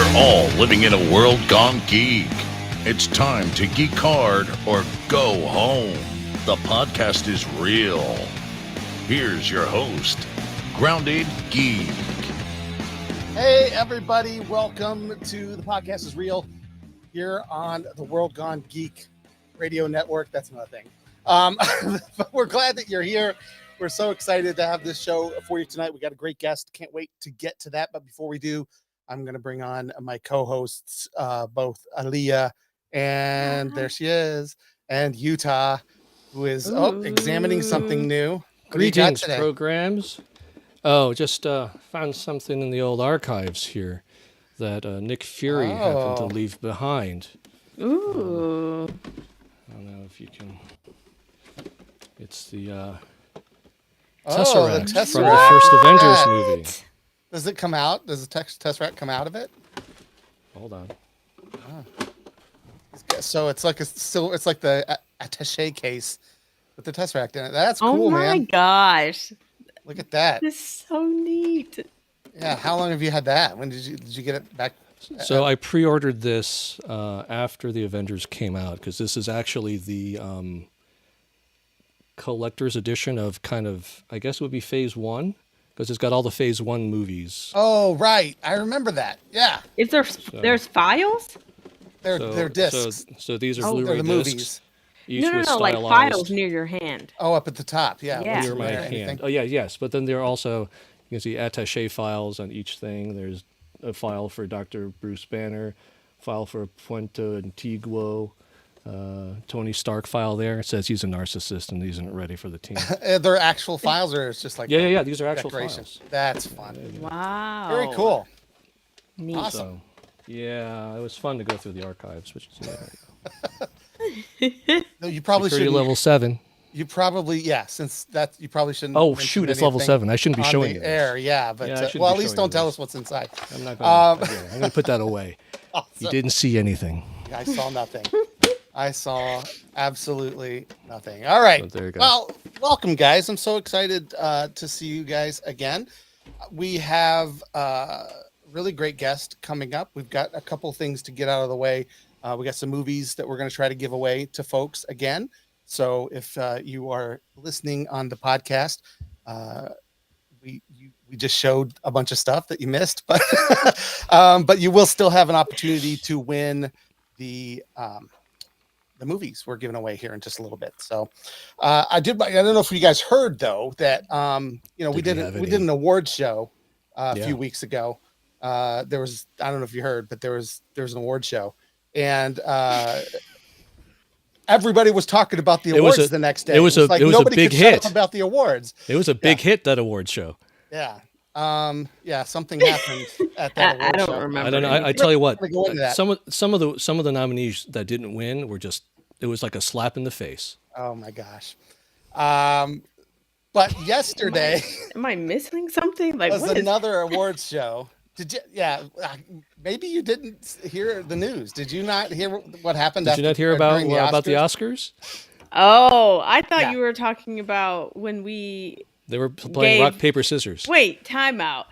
We're all living in a world gone geek. It's time to geek hard or go home. The podcast is real. Here's your host, Grounded Geek. Hey everybody, welcome to the podcast is real here on the World Gone Geek Radio Network. That's another thing. But we're glad that you're here. We're so excited to have this show for you tonight. We got a great guest. Can't wait to get to that. But before we do, I'm going to bring on my co-hosts, both Aaliyah and there she is, and Utah, who is examining something new. What Greetings, programs. Oh, just found something in the old archives here that Nick Fury happened to leave behind. Ooh. I don't know if you can... It's the the Tesseract Tesseract from the first Avengers movie. Does it come out? Does the Tesseract come out of it? Hold on. So it's like it's like the attaché case with the Tesseract in it. That's cool, man. Oh my gosh. Look at that. This is so neat. Yeah, how long have you had that? When did you get it back? So I pre-ordered this after the Avengers came out because this is actually the collector's edition of kind of, I guess it would be Phase 1 because it's got all the Phase 1 movies. Oh, right. I remember that. Yeah. Is there's files? They're discs. So these are they're Blu-ray the discs. movies. Each No, was like stylized. files near your hand. Oh, up at the top. Yeah. Yeah. What's Near my there? hand. Anything? Oh, yeah, yes. But then there are also, you can see attaché files on each thing. There's a file for Dr. Bruce Banner, file for Puente Antiguo, Tony Stark file there. It says he's a narcissist and he isn't ready for the team. They're actual files, or it's just like Yeah. These are actual decoration? files. That's fun. Wow. Very cool. Neat. Awesome. So, yeah, it was fun to go through the archives, which is No, you probably security shouldn't. level 7. You probably since that you probably shouldn't. Oh mention shoot, it's level anything 7. I shouldn't be on showing the you air. this. Yeah, but Yeah, I shouldn't well, be at least showing don't you tell this. us what's inside. I'm not going to. I'm going to put that away. Awesome. You didn't see anything. I saw nothing. I saw absolutely nothing. All right. So there you go. Well, welcome, guys. I'm so excited to see you guys again. We have a really great guest coming up. We've got a couple things to get out of the way. We got some movies that we're going to try to give away to folks again. So if you are listening on the podcast, we just showed a bunch of stuff that you missed, but but you will still have an opportunity to win the movies we're giving away here in just a little bit. So I don't know if you guys heard though that we did an award show a few weeks ago. There was, I don't know if you heard, but there was an award show, and everybody was talking about the awards the next day. It was a big could shut hit up about the awards. It was a big hit, that award show. Yeah. Something happened at that award I don't show. remember. I don't know. I tell you what, Go into that. some of the nominees that didn't win were just, it was like a slap in the face. Oh my gosh. But yesterday Am I missing something? Like was what is another awards show. Did you? Yeah, maybe you didn't hear the news. Did you not hear what happened? Did you not hear about during the Oscars? Oh, I thought Yeah. you were talking about when we They were playing rock, paper, scissors. Wait, time out.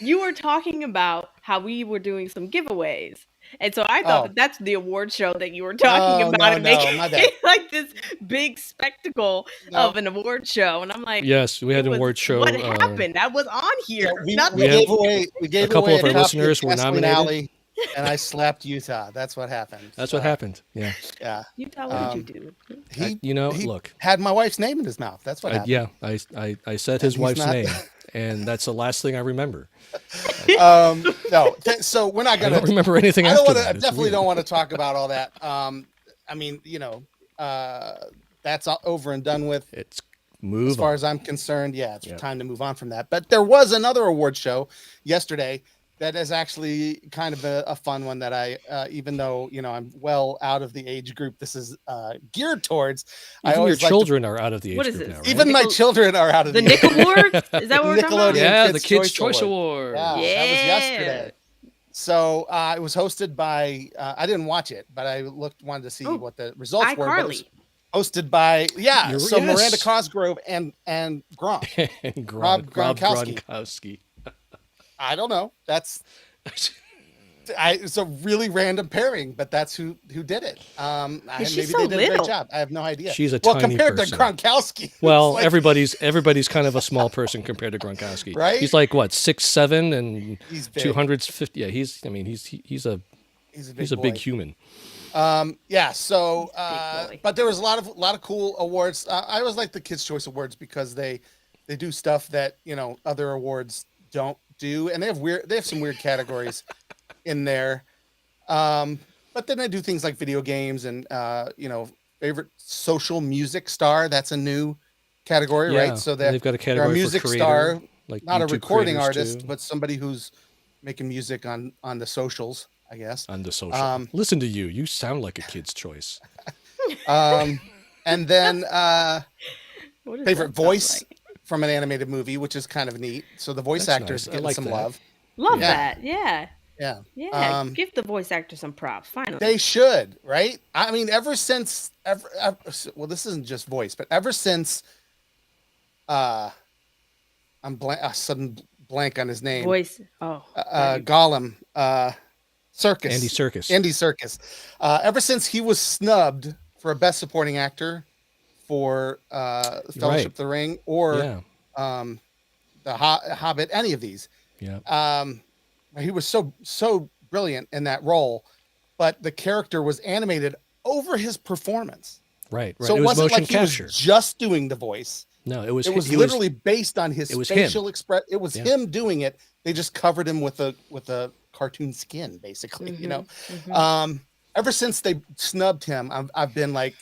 You were talking about how we were doing some giveaways. And so I thought that's the award show that you were talking about, and making my bad. it like this big spectacle No. of an award show. And I'm like, Yes, we had an award show. What happened? That was on here. We Nothing. gave away a couple away of our copy listeners were Gasoline nominated. Alley, and I slapped Utah. That's what happened. That's what happened. Yeah. Yeah. Utah, what did you do? He Look. had my wife's name in his mouth. That's what happened. Yeah, I said his He's wife's not- name, and that's the last thing I remember. No. So we're not I gonna don't remember anything I after don't want that. to. It's Definitely weird. don't want to talk about all that. I mean, that's all over and done with. It's As move far on. as I'm concerned, yeah, it's Yeah. time to move on from that. But there was another award show yesterday that is actually kind of a fun one that I, even though I'm well out of the age group this is geared towards, I Even your always like to- children are out of the age What is group this? now, right? even my children are out of The the Nick Award? Is that what we're talking about? Nickelodeon Yeah, the Kids' Kids' Choice Choice Award. Yeah, that was yesterday. So it was hosted by I didn't watch it, but I wanted to see Oh, what the results were. But it was iCarly. hosted by You're- Miranda yes. Cosgrove and Gronk. And Rob Rob Gronkowski. Gronkowski. I don't know. That's It's a really random pairing, but that's who did it. She's Maybe so they did a great little. job. I have no idea. She's a well, tiny compared person. to Gronkowski. Well, like, everybody's kind of a small person compared to Gronkowski. Right? He's like what, 6'7" and he's big. 250. Yeah, he's a big human. Yeah. So, but there was a lot of cool awards. I always like the Kids' Choice Awards because they do stuff that other awards don't do, and they have some weird categories in there. But then they do things like video games and favorite social music star. That's a new category, right? So they've got a category for music creator, star, like not YouTube a recording artist, too. But somebody who's making music on the socials, I guess. On the social. Listen to you. You sound like a Kid's Choice. And then favorite voice from an animated movie, which is kind of neat. So the voice actors getting some love. Love that. Yeah. Yeah. Yeah. Give the voice actor some props. Finally. They should, right? I mean, ever since well, this isn't just voice, but ever since I'm sudden blank on his name. Voice. Gollum. Serkis. Andy Serkis. Ever since he was snubbed for a Best Supporting Actor for Fellowship of the Ring or the Hobbit, any of these. Yeah. He was so brilliant in that role, but the character was animated over his performance. Right. So it wasn't like he was just doing the voice. No, it was literally based on his facial expression. It was him doing it. They just covered him with a cartoon skin, basically. Mm-hmm. Ever since they snubbed him, I've been like,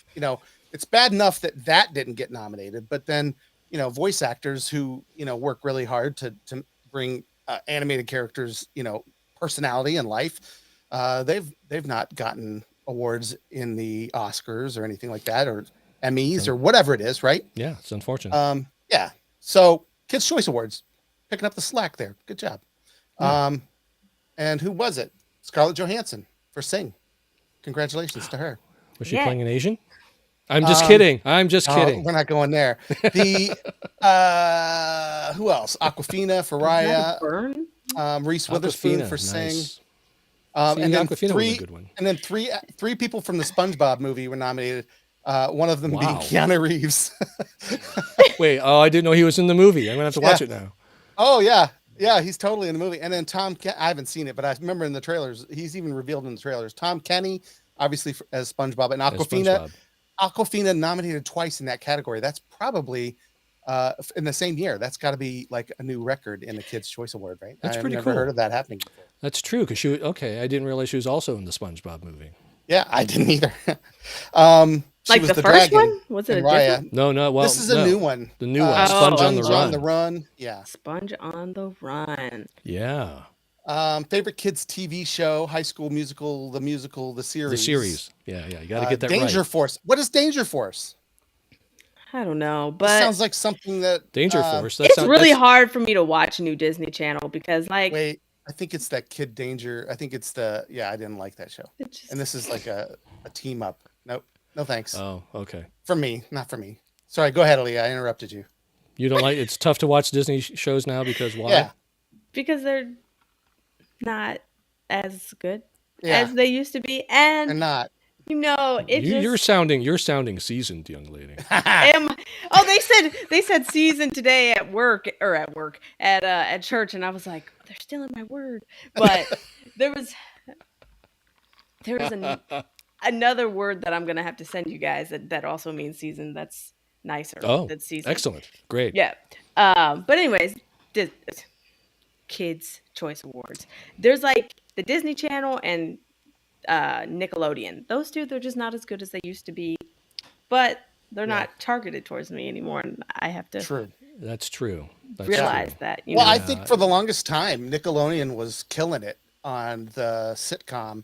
it's bad enough that didn't get nominated, but then voice actors who work really hard to bring animated characters personality and life, they've not gotten awards in the Oscars or anything like that, or Emmys or whatever it is, right? Yeah, it's unfortunate. Yeah. So Kids' Choice Awards picking up the slack there. Good job. Yeah. And who was it? Scarlett Johansson for Sing. Congratulations to her. Was she playing an Asian? I'm just kidding. We're not going there. The who else? Awkwafina for Raya. Reese Witherspoon for Sing. And then three people from the SpongeBob movie were nominated. One of them being Keanu Reeves. Wait, I didn't know he was in the movie. I'm gonna have to watch it now. Oh yeah, he's totally in the movie. And then I haven't seen it, but I remember in the trailers, he's even revealed in the trailers. Tom Kenny, obviously as SpongeBob, and Awkwafina. Awkwafina nominated twice in that category. That's probably in the same year. That's got to be like a new record in the Kids' Choice Award, right? That's pretty cool. I've never heard of that happening before. That's true, because I didn't realize she was also in the SpongeBob movie. Yeah, I didn't either. Like the first one? Was it a different? No. Well, this is a new one. The new one, Sponge on the Run. Yeah. Sponge on the Run. Yeah. Favorite kids TV show, High School Musical, the series. The series. Yeah. You got to get that Danger right. Force. What is Danger Force? I don't know, but it sounds like something that Danger Force. It's really hard for me to watch new Disney Channel because, like, wait, I think it's that Kid Danger. I think it's I didn't like that show. And this is like a team up. Nope, no thanks. Oh, okay. For me, not for me. Sorry, go ahead, Aaliyah. I interrupted you. You don't like? It's tough to watch Disney shows now because why? Yeah, because they're not as good as they used to be, and they're not. You're sounding seasoned, young lady. They said seasoned today at work at church, and I was like, they're stealing my word. But there was another word that I'm gonna have to send you guys that also means seasoned. That's nicer. Oh, that's seasoned. Excellent, great. Yeah. But anyways, Kids' Choice Awards. There's like the Disney Channel and Nickelodeon. Those two, they're just not as good as they used to be, but they're not targeted towards me anymore, and I have to. True. That's true. Realize that. I think for the longest time, Nickelodeon was killing it on the sitcom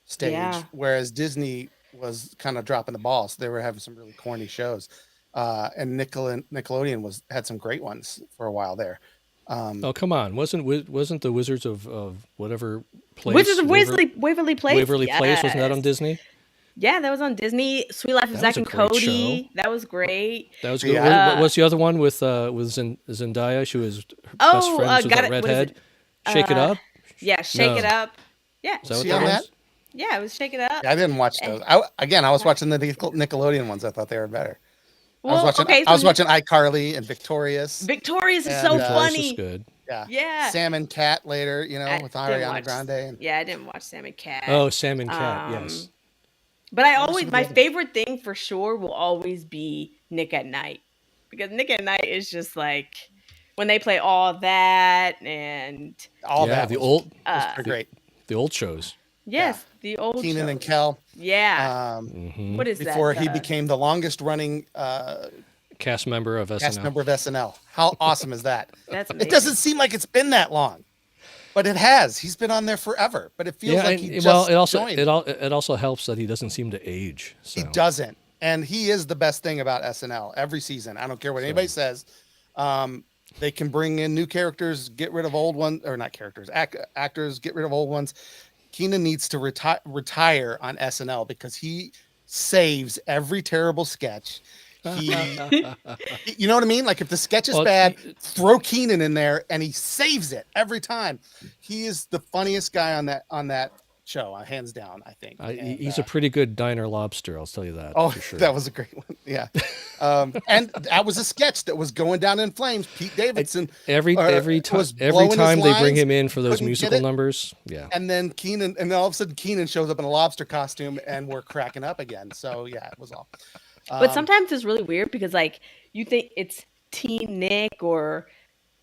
stage, whereas Disney was kind of dropping the ball. So they were having some really corny shows, and Nickelodeon had some great ones for a while there. Oh, come on! Wasn't the Wizards of whatever place? Wizards of Waverly Place. Waverly Place, wasn't that on Disney? Yeah, that was on Disney. Sweet Life of Zack and Cody. Show. That was great. That was good. What was the other one with Zendaya? She was best friends with that redhead. Shake It Up. Yeah, Shake It Up. Yeah. Is that what See that on was? that? Yeah, it was Shake It Up. Yeah, I didn't watch those. I was watching the Nickelodeon ones. I thought they were better. Well, okay, I was so watching iCarly and Victorious. Victorious is And, so Victorious was funny. good. Yeah. Yeah. Sam and Cat later, you know, I with didn't Ariana watch- Grande. And, Yeah, I didn't watch Sam and Cat. Oh, Sam and Cat. Yes. But I What was always some of my the others? favorite thing for sure will always be Nick at Night. Because Nick at Night is just like when they play all that and all Yeah, that the was, old was great. the old shows. yes, the old Keenan and shows. Kel. Yeah. Mm-hmm. What is Before that? he became the longest running Cast member of SNL. cast member of SNL. How awesome is that? That's It amazing. doesn't seem like it's been that long, but it has. He's been on there forever, but it feels like he just joined. it also helps that he doesn't seem to age. So. He doesn't. And he is the best thing about SNL every season. I don't care what anybody says. They can bring in new characters, get rid of old ones, or not characters, actors, get rid of old ones. Keenan needs to retire on SNL because he saves every terrible sketch. You know what I mean? Like if the sketch is bad, throw Keenan in there and he saves it every time. He is the funniest guy on that show, hands down, I think. He's a pretty good diner lobster, I'll tell you that. Oh, for sure. that was a great one. Yeah. And that was a sketch that was going down in flames. Pete Davidson. Every time they bring him in for those musical numbers. Yeah. And then Keenan, and then all of a sudden Keenan shows up in a lobster costume and we're cracking up again. So yeah, it was all. But sometimes it's really weird because like you think it's Teen Nick or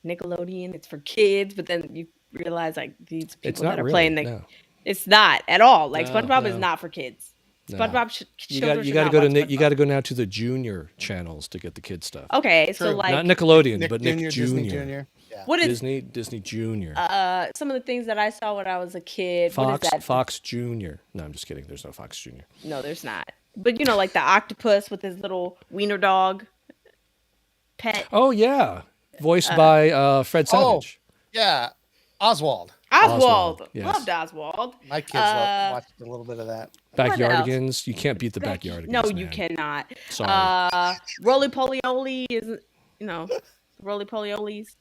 Nickelodeon, it's for kids, but then you realize like these people that are playing it's not at all. Like SpongeBob is not for kids. SpongeBob you got to go to Nick. You got to go now to the junior channels to get the kid stuff. Okay, so like not Nickelodeon, Nick but Jr., Nick Disney Junior. Junior. Yeah. What is Disney Junior? some of the things that I saw when I was a kid? What is that? Fox Junior. No, I'm just kidding. There's no Fox Junior. No, there's not. But you know, like the octopus with his little wiener dog pet. Oh yeah, voiced by Fred Savage. Yeah. Oswald. Oswald. yes. Loved Oswald. My kids watched a little bit of that. Backyardigans. You can't beat the Backyardigans. No, man. you cannot. Sorry. Roly Polioli is, Roly Poliolis.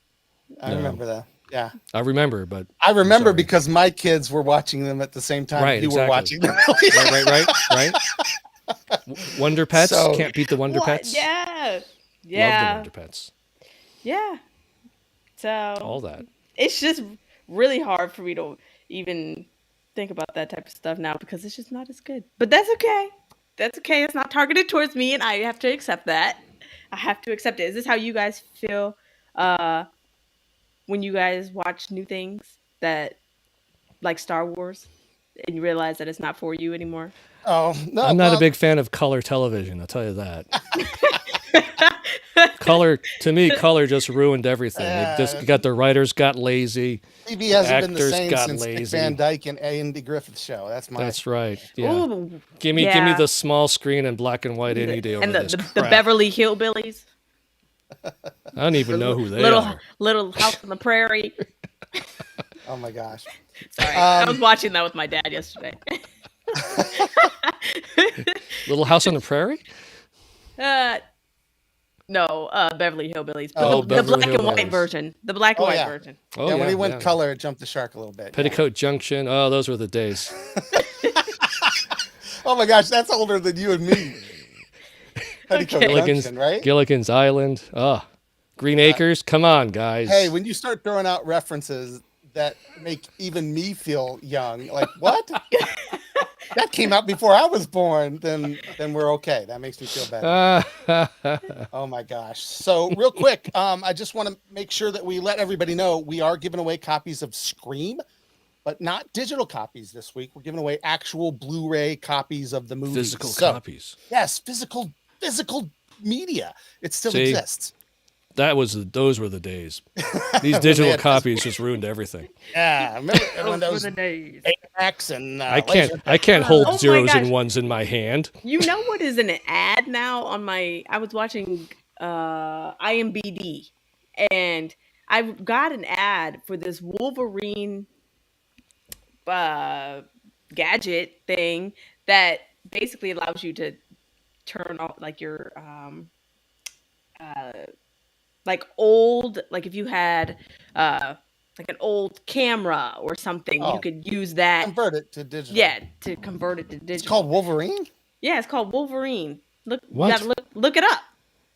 I remember that. Yeah. I remember, but I remember because my kids were watching them at the same time were watching them. right. Wonder Pets. So- Can't beat the Wonder Pets. Yeah. Love Yeah. the Wonder Pets. Yeah. So All that. it's just really hard for me to even think about that type of stuff now because it's just not as good. But that's okay. That's okay. It's not targeted towards me, and I have to accept that. I have to accept it. Is this how you guys feel when you guys watch new things that, like Star Wars, and you realize that it's not for you anymore? Oh, no. I'm not a big fan of color television. I'll tell you that. Color just ruined everything. The writers got lazy. TV hasn't been the actors same got since Dick lazy. Van Dyke and Andy Griffith's show. That's right. Yeah. Ooh, Give me the small screen and black and white any day over and this the crap. Beverly Hillbillies. I don't even know who they are. Little House on the Prairie. Oh my gosh. Sorry, I was watching that with my dad yesterday. Little House on the Prairie? No, Beverly Hillbillies. Oh, the Beverly black and white Hillbillies. version. The black and white yeah. version. Oh, Yeah, when he went color, it jumped the shark a little bit. Petticoat Junction. Oh, those were the days. Oh my gosh, that's older than you and me. Petticoat Junction, right? Gilligan's Island. Oh, Green Acres. Come on, guys. Hey, when you start throwing out references that make even me feel young, like what? That came out before I was born, then we're okay. That makes me feel better. Oh my gosh. So real quick, I just want to make sure that we let everybody know we are giving away copies of Scream, but not digital copies this week. We're giving away actual Blu-ray copies of the movie. Physical copies. Yes, physical media. It still exists. Those were the days. These digital copies just ruined everything. Yeah, remember when Those those were the days. Apex and I can't hold Oh my zeros gosh. and ones in my hand. You know what is an ad now on my? I was watching IMBD, and I got an ad for this Wolverine gadget thing that basically allows you to turn off like your like old, like if you had an old camera or something, you could use that. Convert it to digital. Yeah, to convert it to digital. It's called Wolverine? Yeah, it's called Wolverine. Look, What? you gotta look it up.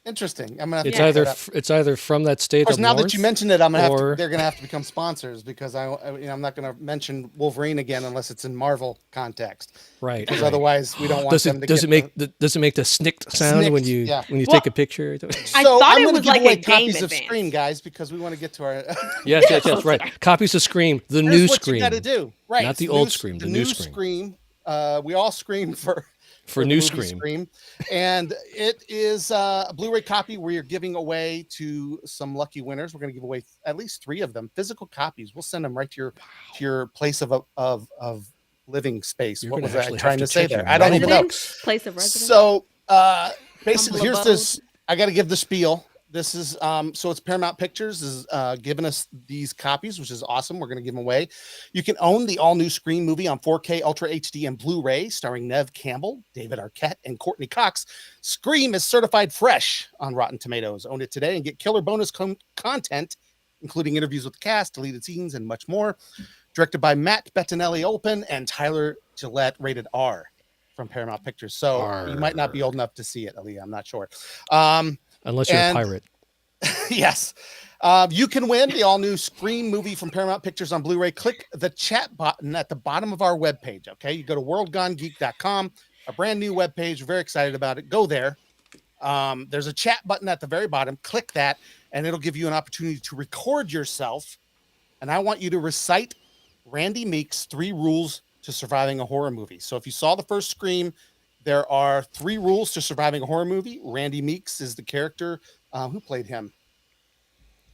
Interesting. I'm gonna have It's to look either that up. it's either from that state Of course, up now north, that you mentioned it, I'm gonna have to, or- they're gonna have to become sponsors because I'm not gonna mention Wolverine again unless it's in Marvel context. right? Because right. otherwise, we don't want Does them it to does get it make does it make the snicked sound when Snicked, you yeah. when you Well, take a picture? I So thought I'm it gonna was give like away a game copies of advance. Scream, guys, because we want to get to our. yes, right. Copies of Scream, the Here's new what Scream, you got to do, right? not it's the old Scream, the new Scream. We all scream for For the new movie Scream. and it is a Blu-ray copy where you're giving away to some lucky winners. We're going to give away at least 3 of them, physical copies. We'll send them right to your place of living space. You're what gonna was I actually trying have to to say check there? your I don't even know. Residence? Place of residence. So basically, Humble here's abode. this. I got to give the spiel. This is so it's Paramount Pictures is giving us these copies, which is awesome. We're going to give them away. You can own the all new Scream movie on 4K Ultra HD and Blu-ray, starring Neve Campbell, David Arquette, and Courtney Cox. Scream is certified fresh on Rotten Tomatoes. Own it today and get killer bonus content, including interviews with the cast, deleted scenes, and much more. Directed by Matt Bettinelli-Olpin and Tyler Gillette, rated R from Paramount Pictures. So you might not be old enough to see it, Aaliyah. I'm not sure. Unless you're a and- pirate. Yes. You can win the all-new Scream movie from Paramount Pictures on Blu-ray. Click the chat button at the bottom of our webpage, okay? You go to worldgonegeek.com, a brand new webpage. We're very excited about it. Go there. There's a chat button at the very bottom. Click that, and it'll give you an opportunity to record yourself. And I want you to recite Randy Meek's 3 rules to surviving a horror movie. So if you saw the first Scream, there are 3 rules to surviving a horror movie. Randy Meeks is the character. Who played him?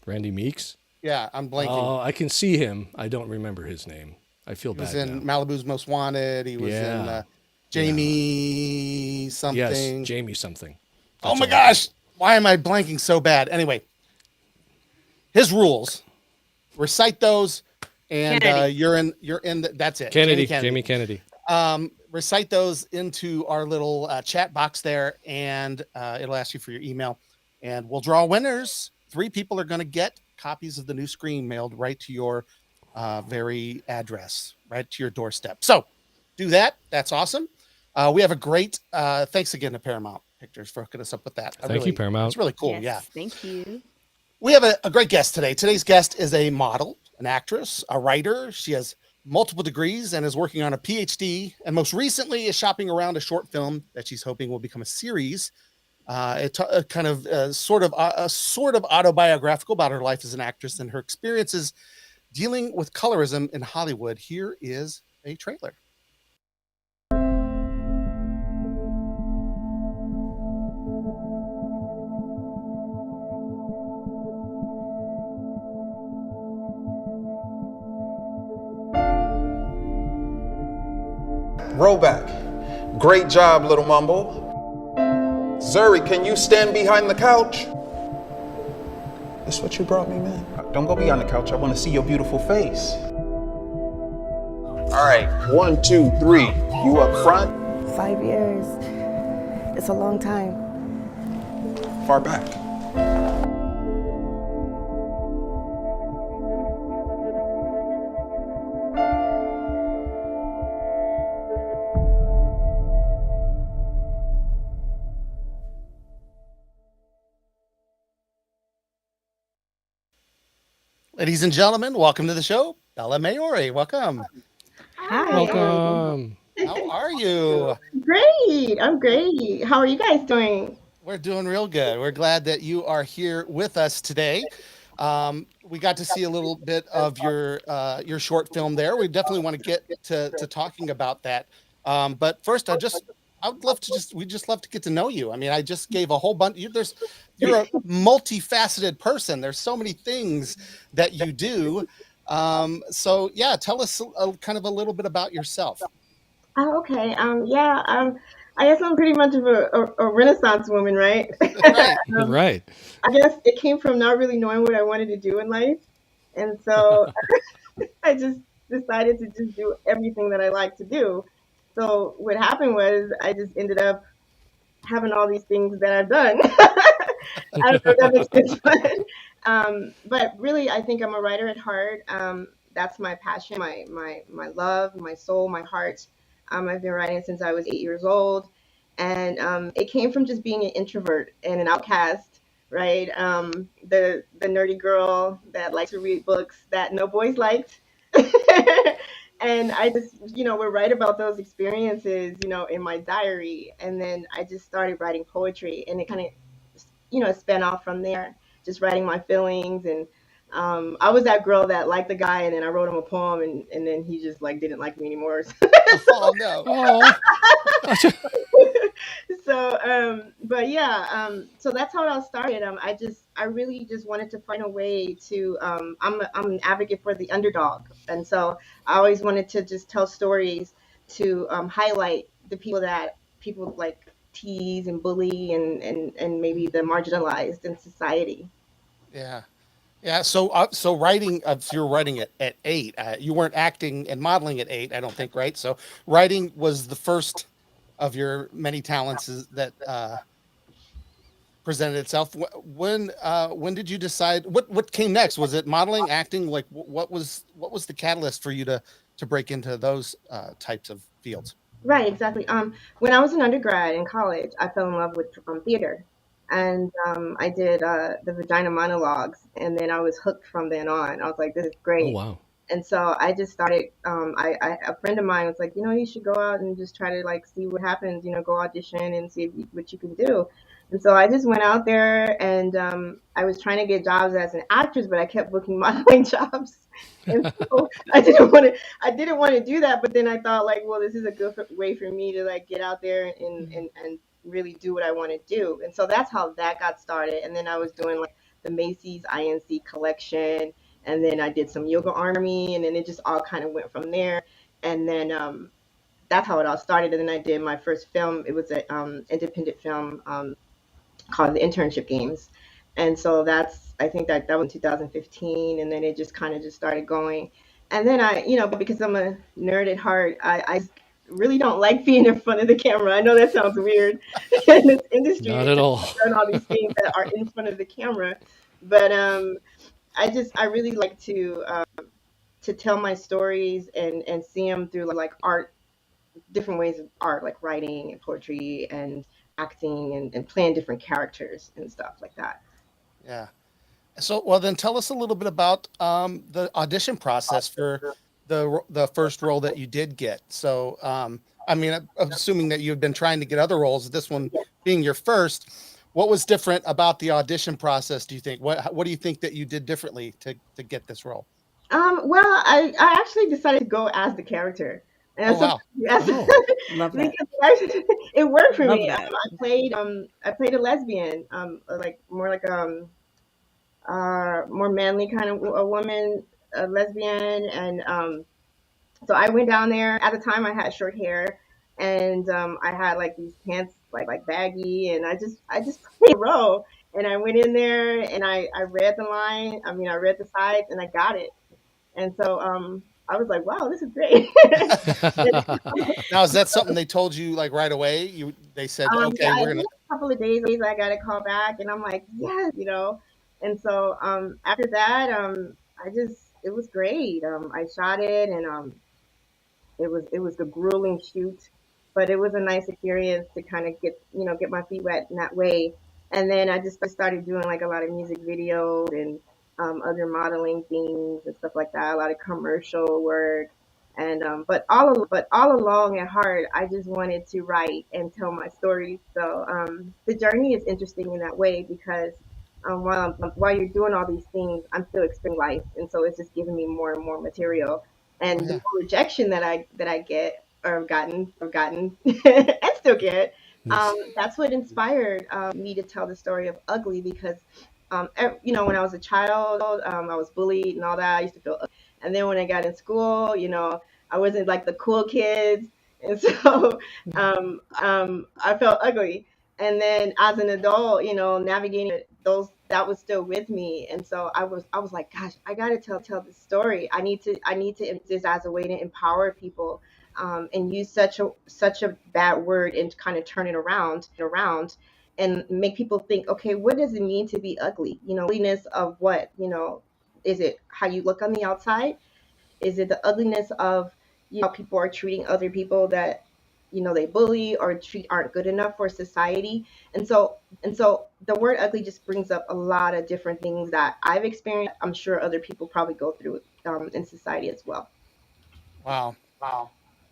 Randy Meeks. Yeah, I'm blanking. Oh, I can see him. I don't remember his name. I feel He was bad in now. Malibu's Most Wanted. He was Yeah. in Jamie something. Yes, Jamie something. Oh That's my all I gosh. Why am I blanking so bad? Anyway, his rules. Recite those, and Kennedy. you're in. That's it. Kennedy. Jamie Jamie Kennedy. Recite those into our little chat box there, and it'll ask you for your email, and we'll draw winners. 3 people are going to get copies of the new Scream mailed right to your very address, right to your doorstep. So do that. That's awesome. We have a great thanks again to Paramount Pictures for hooking us up with that. Thank you, Paramount. It's really cool. Yes, Yeah. Thank you. We have a great guest today. Today's guest is a model, an actress, a writer. She has multiple degrees and is working on a PhD, and most recently is shopping around a short film that she's hoping will become a series. Sort of autobiographical about her life as an actress and her experiences dealing with colorism in Hollywood. Here is a trailer. Rollback. Great job, little mumble. Zuri, can you stand behind the couch? That's what you brought me, man. Don't go behind the couch. I want to see your beautiful face. All right, 1, 2, 3. You up front, 5 years. It's a long time. far back. Ladies and gentlemen, welcome to the show. Bella Maori, welcome. Hi. Welcome. How are you? Great. I'm great. How are you guys doing? We're doing real good. We're glad that you are here with us today. We got to see a little bit of your short film there. We definitely want to get to talking about that. But first, we'd just love to get to know you. I mean, I just gave a whole bunch. You're a multifaceted person. There's so many things that you do. So yeah, tell us kind of a little bit about yourself. Oh, okay. I guess I'm pretty much of a Renaissance woman, right? Right. Right. I guess it came from not really knowing what I wanted to do in life. And so I just decided to just do everything that I like to do. So what happened was I just ended up having all these things that I've done. I don't know if that makes sense, But really, I think I'm a writer at heart. That's my passion, my love, my soul, my heart. I've been writing since I was 8 years old, and it came from just being an introvert and an outcast, right? The nerdy girl that likes to read books that no boys liked. And I just, would write about those experiences, in my diary. And then I just started writing poetry, and it kind of, spun off from there, just writing my feelings. And I was that girl that liked the guy, and then I wrote him a poem, and then he just like didn't like me anymore. Oh no. Oh, But yeah, so that's how it all started. I really just wanted to find a way to, I'm an advocate for the underdog. And so I always wanted to just tell stories to highlight the people that people like tease and bully, and maybe the marginalized in society. Yeah. Yeah. So writing, so you're writing it at 8. You weren't acting and modeling at 8, I don't think, right? So writing was the first of your many talents that presented itself. When did you decide what came next? Was it modeling, acting? Like what was the catalyst for you to break into those types of fields? Right, exactly. When I was an undergrad in college, I fell in love with theater, and I did the vagina monologues, and then I was hooked from then on. I was like, this is oh great. wow. And so I just started. A friend of mine was like, you should go out and just try to like see what happens. Go audition and see what you can do. And so I just went out there, and I was trying to get jobs as an actress, but I kept booking modeling jobs. And so I didn't want to do that. But then I thought like, well, this is a good way for me to like get out there and really do what I want to do. And so that's how that got started. And then I was doing like the Macy's INC collection, and then I did some Yoga Army, and then it just all kind of went from there. And then that's how it all started. And then I did my first film. It was an independent film called the Internship Games. And so I think that was in 2015. And then it just kind of just started going. And then because I'm a nerd at heart, I really don't like being in front of the camera. I know that sounds weird in this industry Not because at all. I've done all these things that are in front of the camera. But I really like to tell my stories and see them through like art, different ways of art, like writing and poetry and acting and playing different characters and stuff like that. Yeah. So, well, then tell us a little bit about the audition process for the first role that you did get. So, I mean, I'm assuming that you had been trying to get other roles, this one being your first. What was different about the audition process, do you think? What do you think that you did differently to get this role? Well, I actually decided to go as the character. And Oh, so, wow. yes, Oh, Love that. because it worked for Love me. that. I played a lesbian, like more like more manly kind of a woman, a lesbian. And so I went down there. At the time, I had short hair, and I had like these pants like baggy, and I just played a role. And I went in there, and I read the line. I mean, I read the sides, and I got it. And so I was like, wow, this is great. Now, is that something they told you like right away? They said, okay, Yeah, we're in gonna. a couple of days, I got a call back, and I'm like, yes. And so after that, it was great. I shot it, and it was a grueling shoot, but it was a nice experience to kind of get my feet wet in that way. And then I just started doing like a lot of music videos and other modeling things and stuff like that, a lot of commercial work. And but all along at heart, I just wanted to write and tell my stories. So the journey is interesting in that way because while you're doing all these things, I'm still experiencing life, and so it's just giving me more and more material. Oh And the yeah. more rejection that I get or have gotten and still get, that's what inspired me to tell the story of Ugly because when I was a child, I was bullied and all that. I used to feel ugly. And then when I got in school, I wasn't like the cool kids, and so I felt ugly. And then as an adult, navigating those, that was still with me. And so I was like, gosh, I gotta tell this story. I need to use this as a way to empower people, and use such a bad word and kind of turn it around. and make people think, okay, what does it mean to be ugly? Ugliness of what? Is it how you look on the outside? Is it the ugliness of how people are treating other people that they bully or aren't good enough for society? And so the word ugly just brings up a lot of different things that I've experienced. I'm sure other people probably go through in society as well. Wow.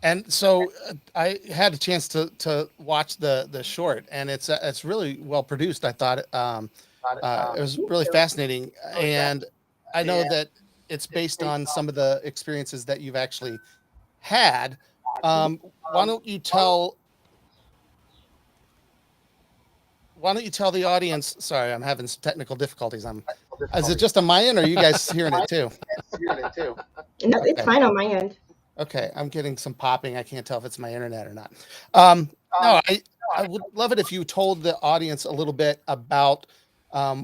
And so I had a chance to watch the short, and it's really well produced. I thought it was really fascinating, and I know that it's based on some of the experiences that you've actually had. Why don't you tell the audience? Sorry, I'm having some technical difficulties. Is it just on my end, or are you guys hearing it too? No, it's fine on my end. Okay, I'm getting some popping. I can't tell if it's my internet or not. No, I would love it if you told the audience a little bit about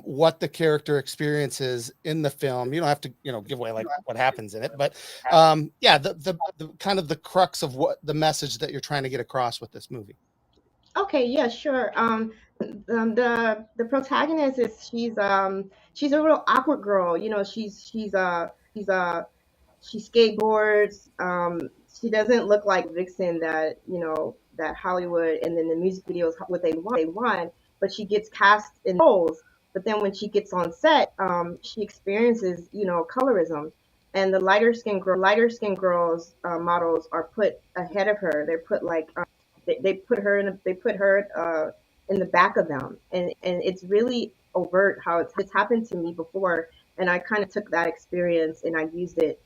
what the character experiences in the film. You don't have to, give away like what happens in it, but yeah, the kind of the crux of what the message that you're trying to get across with this movie. Okay, yeah, sure. The protagonist is she's a real awkward girl. She skateboards. She doesn't look like Vixen that Hollywood and then the music videos what they want. But she gets cast in roles. But then when she gets on set, she experiences colorism, and the lighter skinned girls models are put ahead of her. They're put like they put her in the back of them, and it's really overt how it's happened to me before, and I kind of took that experience and I used it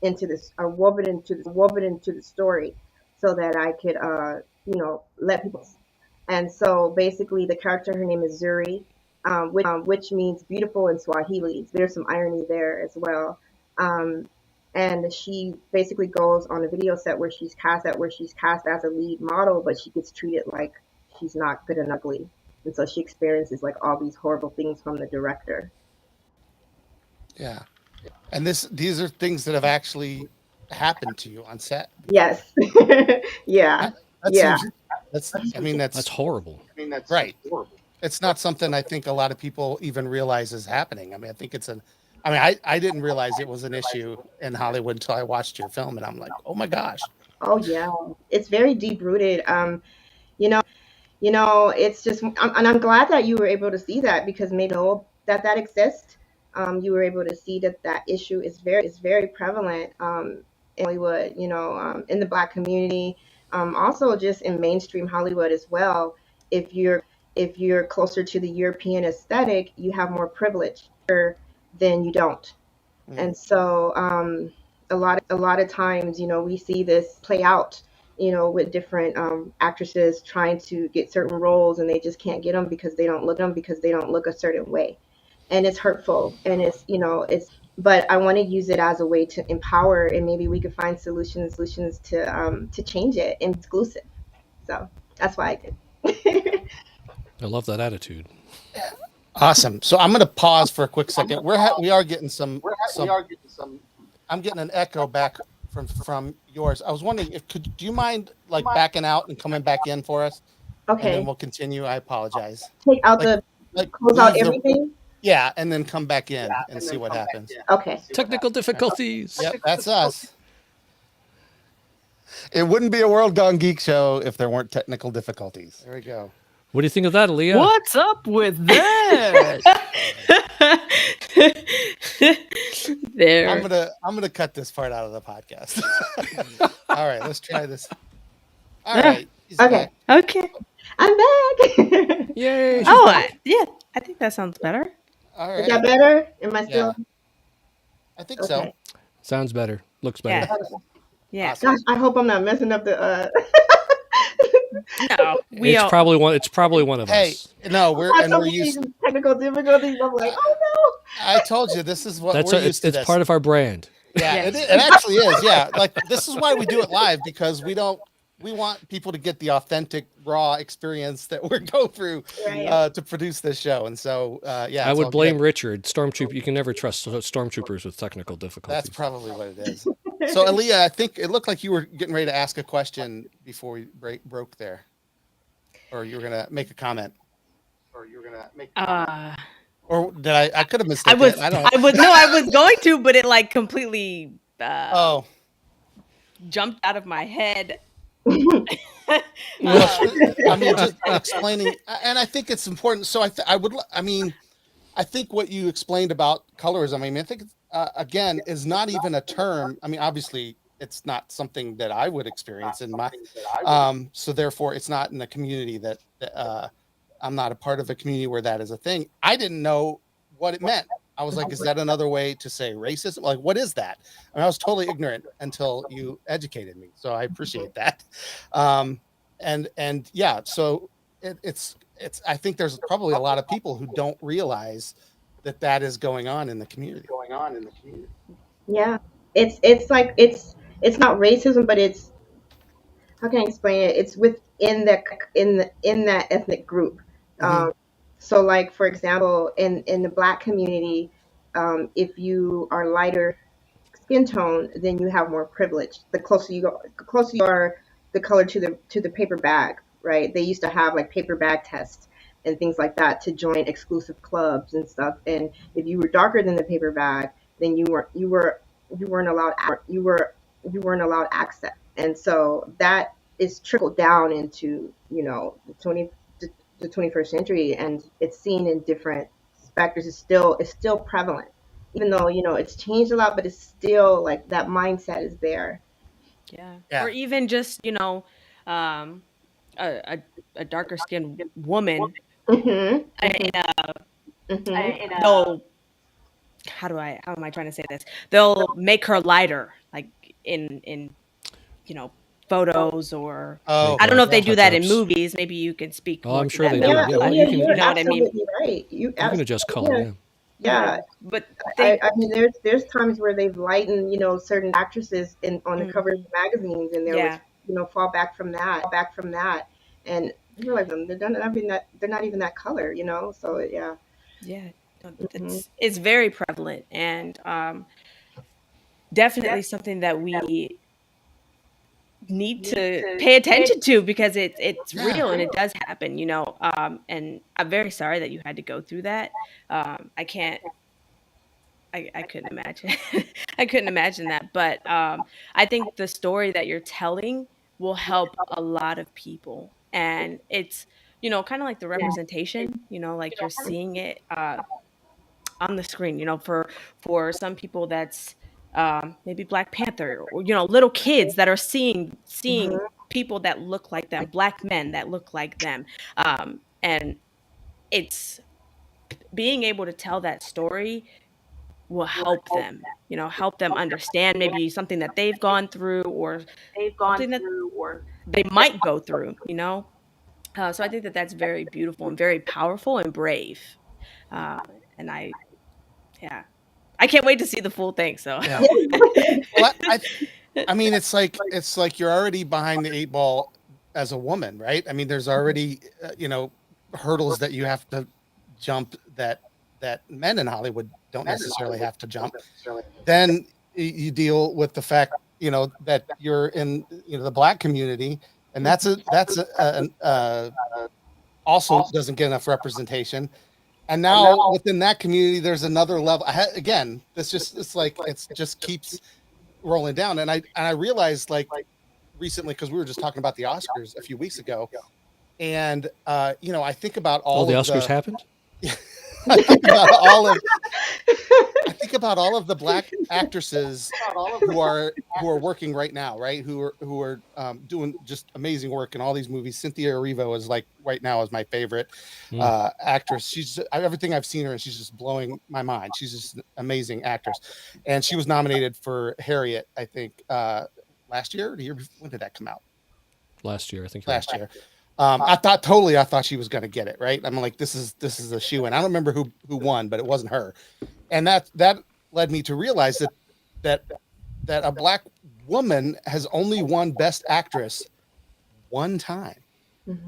into this. I wove it into the story so that I could let people. And so basically, the character, her name is Zuri, which means beautiful in Swahili. There's some irony there as well. And she basically goes on a video set where she's cast as a lead model, but she gets treated like she's not good and ugly, and so she experiences like all these horrible things from the director. Yeah, and these are things that have actually happened to you on set. Yes. Yeah. Yeah. That's horrible. Right. It's not something I think a lot of people even realize is happening. I think it's I didn't realize it was an issue in Hollywood until I watched your film, and I'm like, oh my gosh. Oh yeah, it's very deep rooted. It's just, and I'm glad that you were able to see that, because maybe that exists. You were able to see that issue is very prevalent in Hollywood, in the Black community, also just in mainstream Hollywood as well. If you're closer to the European aesthetic, you have more privilege than you don't. And so a lot of times, we see this play out, with different actresses trying to get certain roles, and they just can't get them because they don't look a certain way, and it's hurtful, and but I want to use it as a way to empower, and maybe we could find solutions to change it and exclusive. So that's why I did. I love that attitude. Awesome. So I'm going to pause for a quick second. We are getting some. I'm getting an echo back from yours. I was wondering do you mind like backing out and coming back in for us? Okay. And then we'll continue. I apologize. Take out close out everything. Yeah, and then come back in and see what happens. Okay. Technical difficulties. Yep, that's us. It wouldn't be a World Gone Geek show if there weren't technical difficulties. There we go. What do you think of that, Aaliyah? What's up with that? There. I'm gonna cut this part out of the podcast. All right, let's try this. All right. Okay. Okay. I'm back. Yay! Yeah. I think that sounds better. All right. Is that better? Am I still? Yeah. I think so. Okay. Sounds better. Looks better. Yeah. Awesome. Gosh, I hope I'm not messing up the. No, It's probably one of Hey, us. no, we're used. using technical difficulties. I'm like, oh I told you this is what we're used to. It's this. part of our brand. Yeah, Yes. it actually is. Yeah, like this is why we do it live, because we want people to get the authentic, raw experience that we're going through Right. to produce this show. And so, yeah, I it's would all blame good. Richard. Stormtrooper. You can never trust stormtroopers with technical difficulties. That's probably what it is. So, Aaliyah, I think it looked like you were getting ready to ask a question before we broke there, or you were gonna make a comment. Uh, Or did I could have I mistaken was, it. I don't. I was going to, but it like completely Oh, jumped out of my head. well, Um, I mean, just explaining, and I think it's important. So I would, I mean, I think what you explained about colorism, I mean, I think again is not even a term. I mean, obviously, it's not something that I would experience in my, so therefore, it's not in the community that I'm not a part of a community where that is a thing. I didn't know what it meant. I was like, is that another way to say racism? Like, what is that? I mean, I was totally ignorant until you educated me. So I appreciate that. Um, and yeah, so it's I think there's probably a lot of people who don't realize that that is going on in the community. Yeah, it's like it's not racism, but it's, how can I explain it? It's within in that ethnic group. Mhm. Um, so like for example, in the black community, if you are lighter skin tone, then you have more privilege. The closer you are the color to the paper bag, right? They used to have like paper bag tests and things like that to join exclusive clubs and stuff. And if you were darker than the paper bag, then you weren't allowed you weren't allowed access. And so that is trickled down into, you know, the 21st century, and it's seen in different specters. It's still prevalent, even though, you know, it's changed a lot, but it's still like that mindset is there. yeah. Or Yeah. even just, you know, um, a darker skinned woman, Mhm. in Mhm. a, Mhm. they'll, how am I trying to say this? They'll make her lighter, like in, you know, photos or Oh, I don't know Makeup, if they yeah. do that in touch-ups. movies. Maybe you can speak Oh, more I'm to sure that, they Bella, do. Yeah, Yeah, well, but you yeah, can you you're know what I mean? absolutely right. you can adjust color. Yeah, Yeah. yeah. But I mean, there's times where they've lightened, you know, certain actresses in on the covers Mhm. of magazines, and there was, Yeah, you know, fall back from that, and you realize they're not even that color, you know. So yeah. yeah. No, Hmm. it's very prevalent and definitely something that we need to pay attention to because it's Yeah. real and it does happen, you know. And I'm very sorry that you had to go through that. I can't I couldn't imagine. I couldn't imagine that. But I think the story that you're telling will help a lot of people. And it's, you know, kind of like the representation, you know, like you're seeing it on the screen, you know, for some people that's maybe Black Panther or, you know, little kids that are seeing Hmm. people that look like them, Black men that look like them. And it's being able to tell that story will help them, you know, help them understand maybe something that they've gone through or something that they might go through, you know? So I think that that's very beautiful and very powerful and brave. Uh, and yeah, I can't wait to see the full thing. So, Yeah. Well, I mean, it's like you're already behind the eight ball as a woman, right? I mean, there's already you know, hurdles that you have to jump that men in Hollywood don't necessarily have to jump. Then you deal with the fact, you know, that you're in, you know, the black community, and also doesn't get enough representation. And now within that community, there's another level. Again, this just it's like it's just keeps rolling down. And I realized like recently, because we were just talking about the Oscars a few weeks ago, and you know, I think about Oh, all the of Oscars the happened? I think about all of I think about all of the black actresses who are working right now, right? Who are doing just amazing work in all these movies. Cynthia Erivo is like right now is my favorite Mm. actress. Everything I've seen her, and she's just blowing my mind. She's just an amazing actress, and she was nominated for Harriet, I think, last year. Or the year when did that come out? Last year, I think you're right. Last year. I thought she was going to get it right. I'm like, this is a shoe, and I don't remember who won, but it wasn't her, and that led me to realize that that a black woman has only won Best Actress one time.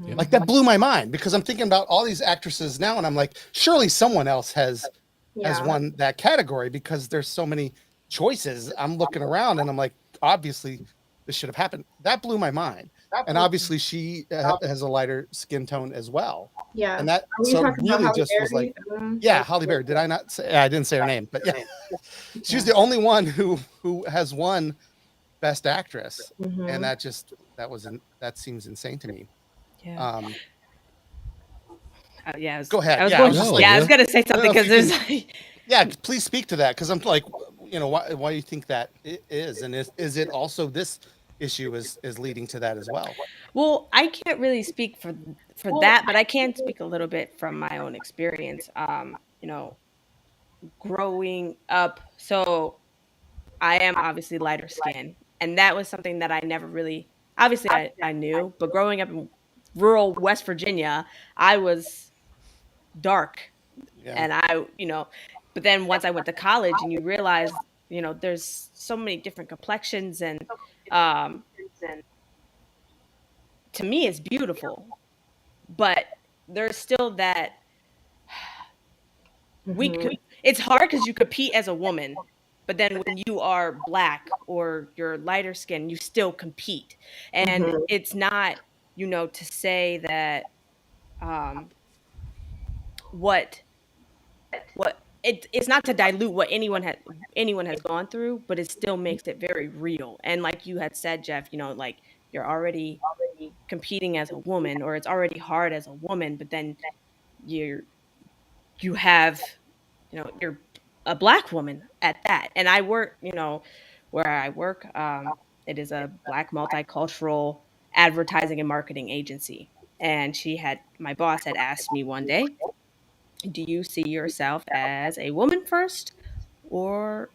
Yep. Like that blew my mind because I'm thinking about all these actresses now, and I'm like, surely someone else has Yeah. won that category because there's so many choices. I'm looking around and I'm like, obviously this should have happened. That blew my mind. and obviously she has a lighter skin tone as well. Yeah. And that Are we so talking about really Halle just was like, Berry? yeah, Holly Berry. Did I not say? I didn't say her name, but yeah, she's the only one who has won Best Actress, and that seems insane to me. Yeah. Yeah. Go ahead. I was Yeah, I going. was just No, like, Yeah, I was yeah. gonna say I don't know something if because you there's. can. Yeah, please speak to that because I'm like, why do you think that it is, and is it also this issue is leading to that as well? Well, I can't really speak for that, but I can speak a little bit from my own experience. You know, growing up, so I am obviously lighter skin, and that was something that I never really obviously I knew, but growing up in rural West Virginia, I was dark. Yeah, And but then once I went to college and you realize, there's so many different complexions and um to me it's beautiful, but there's still that it's hard because you compete as a woman, but then when you are black or you're lighter skin, you still compete. And it's not, to say that um what it's not to dilute what anyone has gone through, but it still makes it very real. And like you had said, Jeff, like you're already competing as a woman, or it's already hard as a woman, but then you're you have you're a black woman at that. And I work, where I work, it is a black multicultural advertising and marketing agency. And my boss had asked me one day, do you see yourself as a woman first or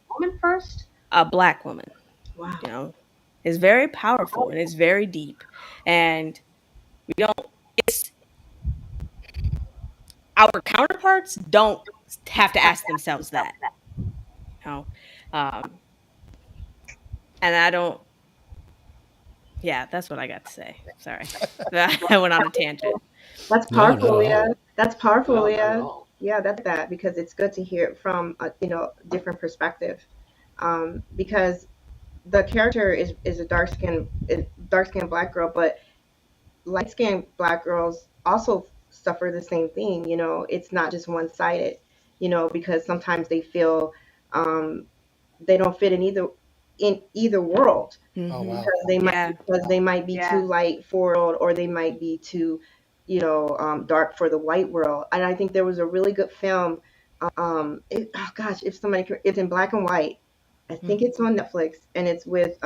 a black woman? Wow. It's very powerful and it's very deep. And we don't, it's our counterparts don't have to ask themselves that. You know? And I don't, yeah, that's what I got to say. Sorry. I went on a tangent. That's No, not powerful, at all. Leah. That's powerful, Leah. Yeah, that's that because it's good to hear it from a different perspective. Because the character is a dark skinned black girl, but light skinned black girls also suffer the same thing. It's not just one sided. Because sometimes they feel um, they don't fit in either world Oh Mm-hmm. wow. Yeah. because they might be too light for world or they might be too dark for the white world. And I think there was a really good film. Oh gosh, if somebody it's in black and white. I think it's on Netflix and it's with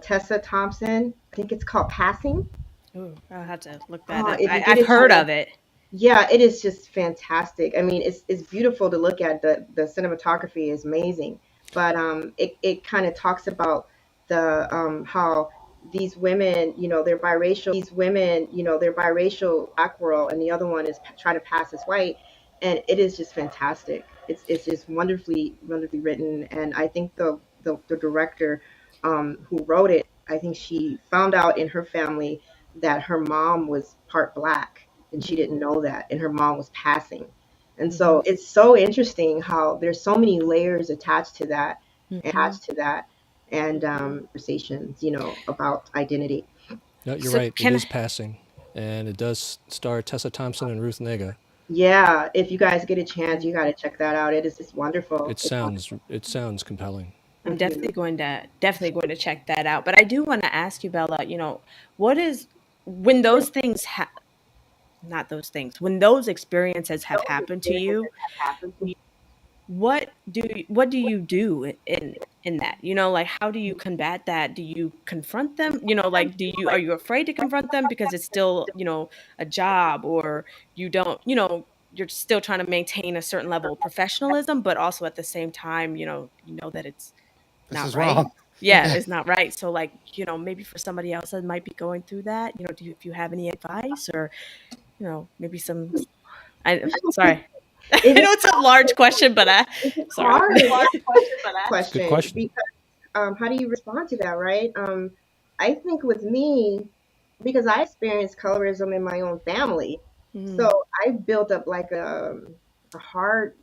Tessa Thompson. I think it's called Passing. Ooh, I'll have to look that up. If you get I've a heard chance, of it. yeah, it is just fantastic. I mean, it's beautiful to look at. The cinematography is amazing, but it kind of talks about the how these women, they're biracial black world, and the other one is trying to pass as white, and it is just fantastic. It's just wonderfully written, and I think the director who wrote it, I think she found out in her family that her mom was part black and she didn't know that and her mom was passing, and Mm-hmm. so it's so interesting how there's so many layers attached to that and conversations about identity. No, you're So right. It is passing, and it does star Tessa Thompson and Ruth Negga. Yeah, if you guys get a chance, you got to check that out. It is just wonderful. It sounds compelling. I'm definitely going to check that out. But I do want to ask you, Bella, what is when those things not those things, when those experiences have happened to you, what do you do in that? Like how do you combat that? Do you confront them? Like are you afraid to confront them because it's still, a job, or you don't, you're still trying to maintain a certain level of professionalism, but also at the same time, that it's This not is right. wrong. Yeah, Yeah. it's not right. So like, maybe for somebody else that might be going through that, if you have any advice, or, maybe sorry. I It is know it's a large question, but sorry. hard It's a good question question. because how do you respond to that, right? I think with me, because I experienced colorism in my own family, so Mhm. I built up like a hard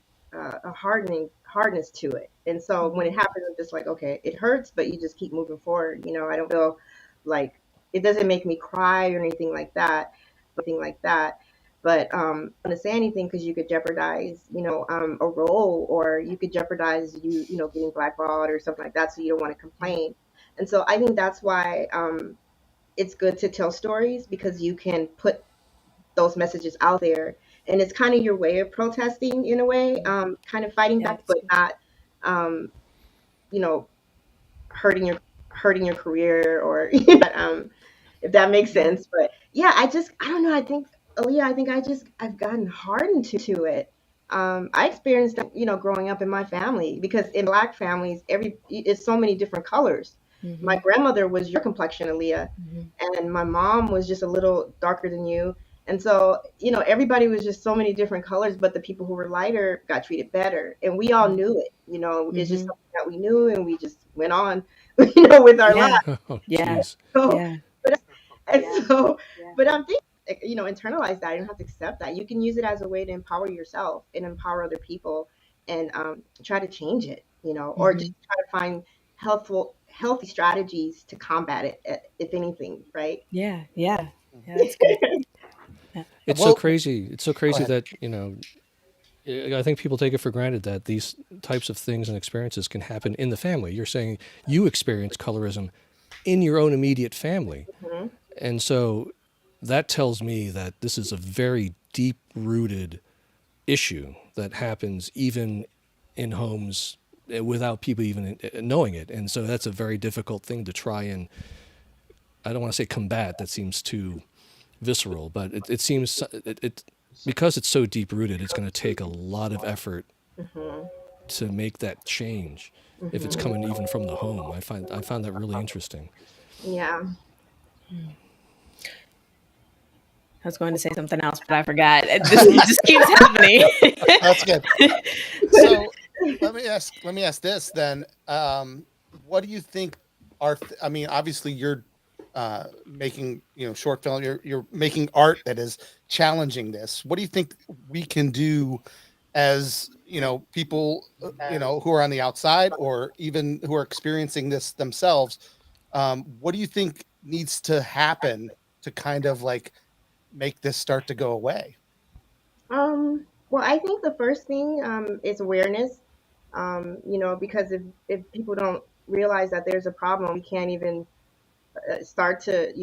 hardness to it. And so when it Mhm. happens, I'm just like, okay, it hurts, but you just keep moving forward. I don't feel like it doesn't make me cry or anything like that. But to say anything because you could jeopardize, a role, or you could jeopardize getting blackballed or something like that. So you don't want to complain. And so I think that's why it's good to tell stories, because you can put those messages out there, and it's kind of your way of protesting in a way, kind of fighting back, but not, you know, hurting your career, or if that makes sense. But yeah, I don't know. I think, Aaliyah, I've gotten hardened to it. I experienced that, growing up in my family, because in Black families, it's so many different colors. My grandmother was your complexion, Aaliyah, and my mom was just a little darker than you. And so, everybody was just so many different colors, but the people who were lighter got treated better. And we all knew it, it's just something that we knew, and we just went on, with our lives. Oh, Yeah. jeez. So, Yeah. and so, but I'm thinking, internalize that. You don't have to accept that. You can use it as a way to empower yourself and empower other people, and try to change it, or just try to find healthy strategies to combat it, if anything, right? Yeah. Yeah. Yeah. That's good. Yeah. It's Well, so crazy. It's so go crazy ahead. that I think people take it for granted that these types of things and experiences can happen in the family. You're saying you experience colorism in your own immediate family. Hmm. And so that tells me that this is a very deep rooted issue that happens even in homes without people even knowing it. And so that's a very difficult thing to try and, I don't want to say combat, that seems too visceral, but it seems because it's so deep rooted, it's going to take a lot of effort Hmm. to make that change. If it's coming even from the home, I found that really interesting. Yeah. I was going to say something else, but I forgot. This just keeps happening. That's good. So let me ask this then. What do you think I mean, obviously you're making, short film, you're making art that is challenging this. What do you think we can do as, people, who are on the outside, or even who are experiencing this themselves? What do you think needs to happen to kind of like make this start to go away? Well, I think the first thing, is awareness. Because if people don't realize that there's a problem, we can't even start to,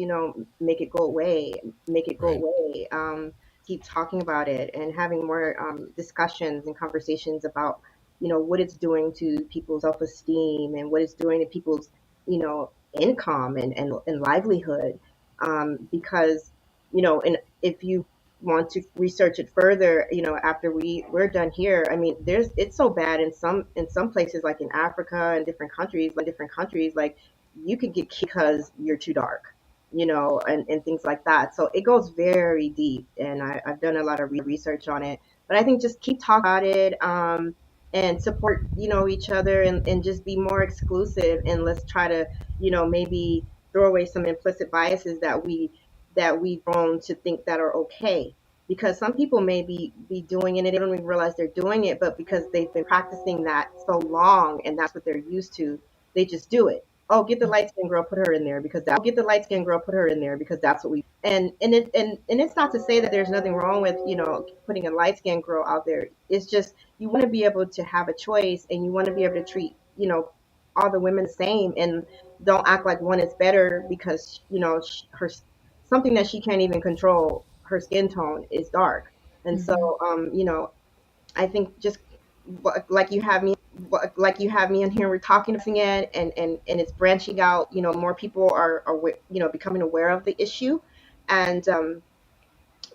make it go away, Right. keep talking about it, and having more discussions and conversations about, what it's doing to people's self-esteem, and what it's doing to people's, income, and livelihood. Because, and if you want to research it further, after we're done here, I mean, it's so bad in some places, like in Africa and different countries, like you could get kicked because you're too dark, and things like that. So it goes very deep, and I've done a lot of research on it. But I think just keep talking about it, and support, each other, and just be more exclusive, and let's try to, maybe throw away some implicit biases that we've grown to think that are okay. Because some people may be doing it and they don't even realize they're doing it, but because they've been practicing that so long and that's what they're used to, they just do it. Oh, get the light skinned girl, put her in there because that's what we. And it's not to say that there's nothing wrong with, putting a light skinned girl out there. It's just you want to be able to have a choice, and you want to be able to treat, all the women the same, and don't act like one is better because, her something that she can't even control, her skin tone is dark. And so, I think just like you have me in here, we're talking it, and it's branching out. More people are becoming aware of the issue, and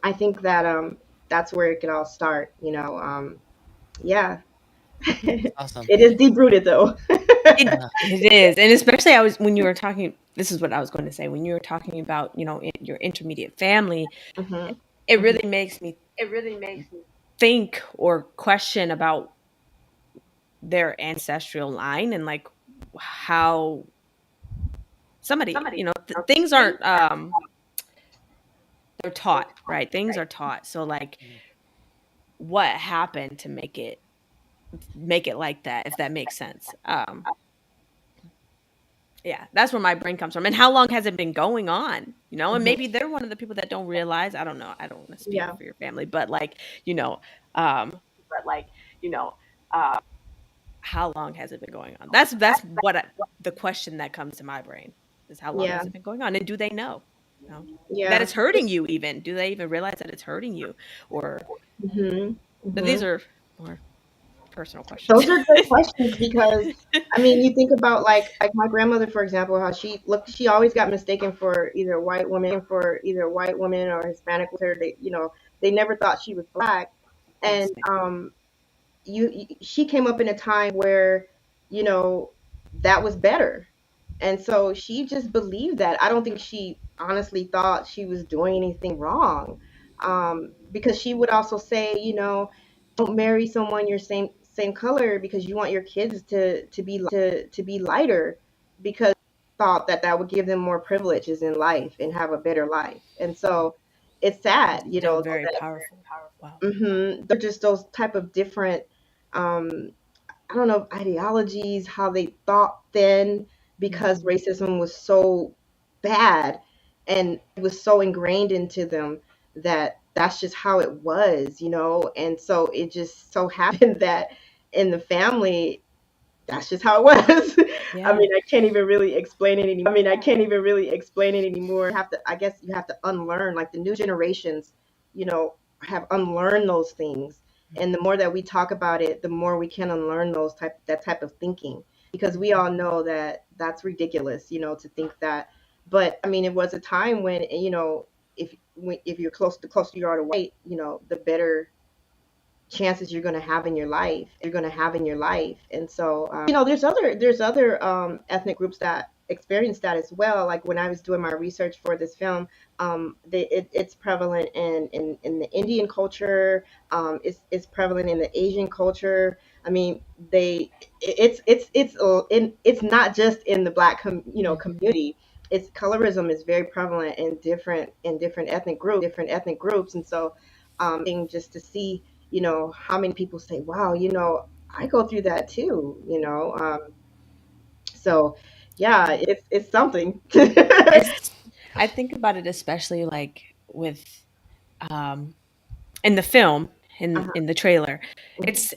I think that that's where it could all start. Yeah. Awesome. It is deep rooted though. It is. And especially when you were talking, this is what I was going to say, when you were talking about, your intermediate family, Hmm. it really makes me think or question about their ancestral line, and like how somebody, things aren't, they're taught, right? Things are taught. So like what happened to make it like that, if that makes sense. Yeah, that's where my brain comes from. And how long has it been going on? You know, and Mhm. maybe they're one of the people that don't realize. I don't know. I don't want to speak Yeah. for your family, but like, you know, um, but like, you know, uh, how long has it been going on? That's what the question that comes to my brain is how long Yeah. has it been going on, and do they know? You know, that Yeah. it's hurting you. Even do they even realize that it's hurting you? Or Mhm. but these Mhm. are more personal questions. Those are good questions because I mean, you think about like my grandmother, for example, how she always got mistaken for either a white woman or Hispanic with her. They never thought she was black, and Yes. she came up in a time where you know that was better, and so she just believed that. I don't think she honestly thought she was doing anything wrong, because she would also say, don't marry someone your same color because you want your kids to be lighter, because thought that that would give them more privileges in life and have a better life. And so it's sad, Still very powerful. Wow. they're just those type of different, um, I don't know, ideologies, how they thought then, because Mhm. racism was so bad and it was so ingrained into them that that's just how it was. And so it just so happened that in the family, that's just how it was. I Yeah. mean, I can't even really explain it anymore. I guess you have to unlearn, like the new generations, have unlearned those things. And the more that we talk about it, the more we can unlearn that type of thinking, because we all know that that's ridiculous, to think that. But I mean, it was a time when, if you're the closer you are to white, the better chances you're going to have in your life. And so there's other ethnic groups that experience that as well. Like when I was doing my research for this film, it's prevalent in the Indian culture. It's prevalent in the Asian culture. I mean, it's not just in the black Mhm. community. It's colorism is very prevalent in different ethnic groups. And so just to see, how many people say, wow, I go through that too. So yeah, it's something. It's I think about it especially like with um in the film, Uh-huh. in the trailer. Mhm. It's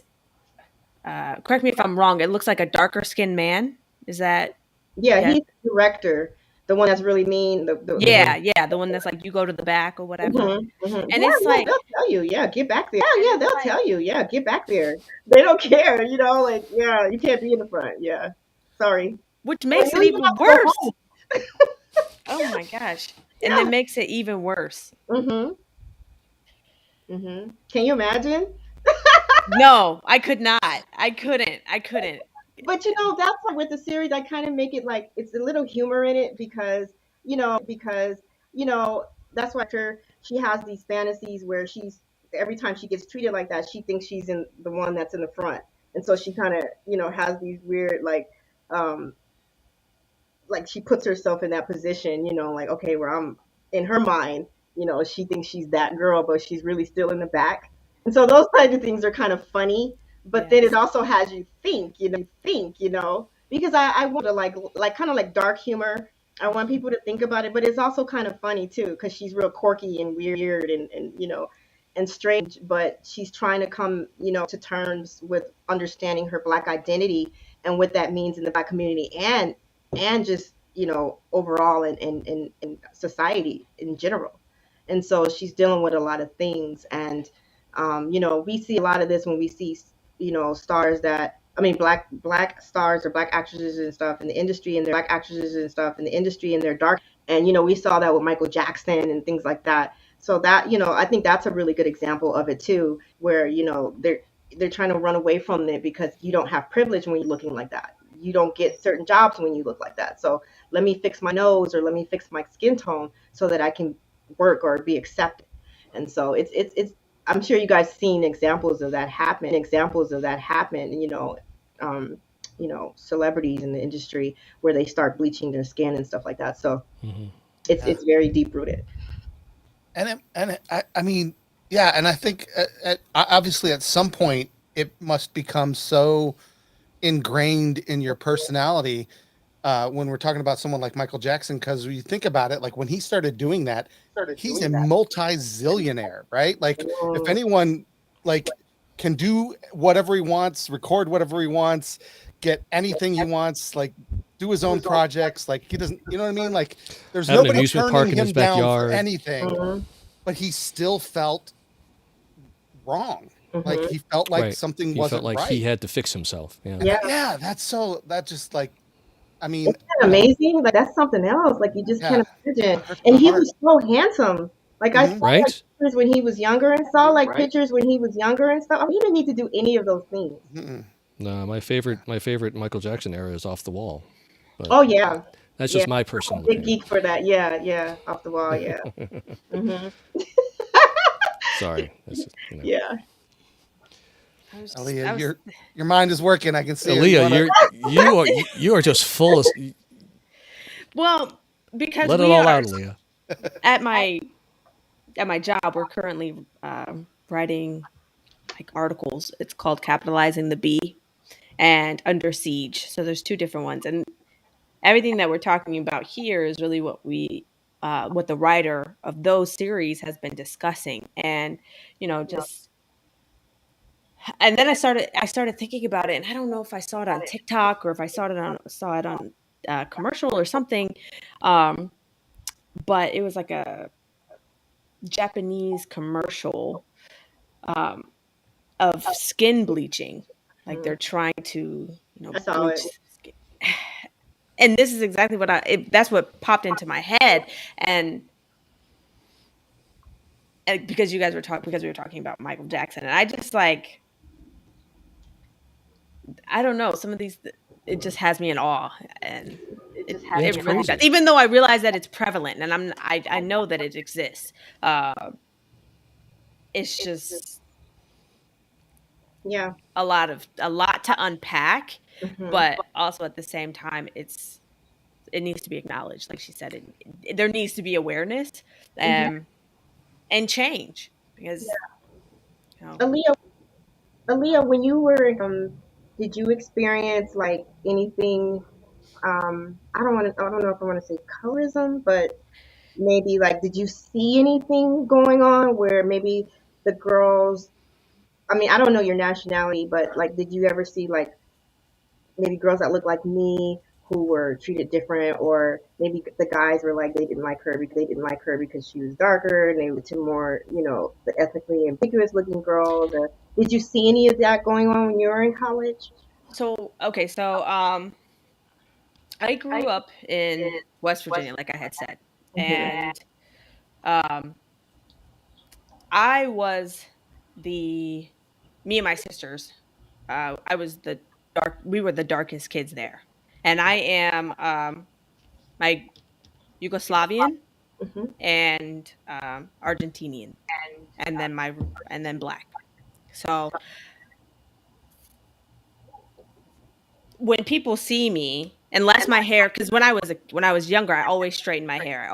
correct me if I'm wrong, it looks like a darker skinned man. Is that Yeah, yes? he's the director, the one that's really mean. Yeah, yeah, the one that's like you go to the back or whatever. Mhm, mhm. And Yeah, it's yeah, like they'll tell you, yeah, get back there. Yeah, they'll tell you, yeah, get back there. They don't care, like, yeah, you can't be in the front. Yeah, sorry. which Or makes you it even even have to go worse. home. Oh my gosh. And Yeah. it makes it even worse. Mhm. Mhm. Can you imagine? No, I could not. I couldn't. I couldn't. But that's why with the series I kind of make it like it's a little humor in it, because you know that's why she has these fantasies where she's every time she gets treated like that, she thinks she's in the one that's in the front. And so she kind of has these weird um like she puts herself in that position, like, okay, where I'm in her mind, she thinks she's that girl, but she's really still in the back. And so those kinds of things are kind of funny, but then it Yes. also has you think, because I want to like kind of like dark humor. I want Mhm. people to think about it, but it's also kind of funny too, because she's real quirky and weird and strange, but she's trying to come, to terms with understanding her black identity and what that means in the black community, and just overall in society in general. And so she's dealing with a lot of things. And we see a lot of this when we see stars that, I mean, black stars or black actresses and stuff in the industry, and they're dark. And we saw that with Michael Jackson and things like that. So that, I think that's a really good example of it too, where they're trying to run away from it because you don't have privilege when you're looking like that. You don't get certain jobs when you look like that. So let me fix my nose or let me fix my skin tone so that I can work or be accepted. And so it's I'm sure you guys seen examples of that happen, um, celebrities in the industry where they start bleaching their skin and stuff like that. So Yeah. it's very deep rooted. I mean, yeah, and I think obviously at some point it must become so ingrained in your personality, when we're talking about someone like Michael Jackson, because when you think about it, like when he started doing that, he's a multi-zillionaire, right? Like if anyone like can do whatever he wants, record whatever he wants, get anything he wants, like do his own projects, like he doesn't, you know what I mean? Like there's Have an nobody amusement turning park in him his down for backyard. anything, but he still felt wrong. Like he felt like Right. something He wasn't felt like right. he had to fix himself. Yeah. Yeah. Yeah, that just like, I mean, Isn't that amazing? Like that's something else. Like you just Yeah. can't imagine. Hurts And my he heart. was so handsome. Like I Mhm. saw like, Right? pictures when he was younger and saw like pictures when he was younger and stuff. I mean, he didn't need to do any of those things. Mm-mm. No, my favorite Michael Jackson era is Off the Wall. But Oh yeah, that's yeah. just my personal Big opinion. geek for that. Yeah, yeah. Off the wall. Yeah. Sorry. That's just, you know. Yeah. Aaliyah, your mind is working. I can see it. Aaliyah, you are just full of. Well, because Let it we all are out, Aaliyah. at my job, we're currently writing like articles. It's called Capitalizing the Bee and Under Siege. So there's two different ones, and everything that we're talking about here is really what the writer of those series has been discussing, and just. And then I started thinking about it, and I don't know if I saw it on TikTok or if I saw it on commercial or something, but it was like a Japanese commercial of skin bleaching. Like they're trying to, I saw bleach it. skin. And this is exactly what that's what popped into my head. And because we were talking about Michael Jackson, and I just like, I don't know, some of these, it just has me in awe, and it it's really crazy. does. Even though I realize that it's prevalent, and I know that it exists. It's just Yeah. a lot to unpack, but also at the same time, it needs to be acknowledged. Like she said, there needs to be awareness, and change, because Aaliyah, when you were did you experience like anything? I don't know if I want to say colorism, but maybe like, did you see anything going on where maybe the girls? I mean, I don't know your nationality, but like, did you ever see like maybe girls that look like me who were treated different, or maybe the guys were like they didn't like her because she was darker, and they were to more, the ethnically ambiguous looking girls? Or did you see any of that going on when you were in college? so okay. So I grew up in West Virginia, like I had said, and I was me and my sisters. We were the darkest kids there, and I am my Yugoslavian and Argentinian, and then black. So when people see me, unless my hair, because when I was younger, I always straightened my hair.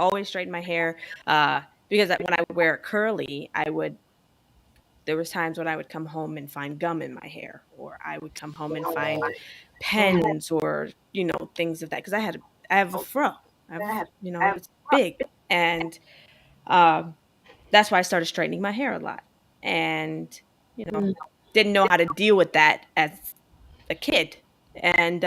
Because when I would wear it curly, there was times when I would come home and find gum in my hair, or I would come home and find pens, or things of that, because I have a fro. It's big, and that's why I started straightening my hair a lot, and didn't know how to deal with that as a kid, and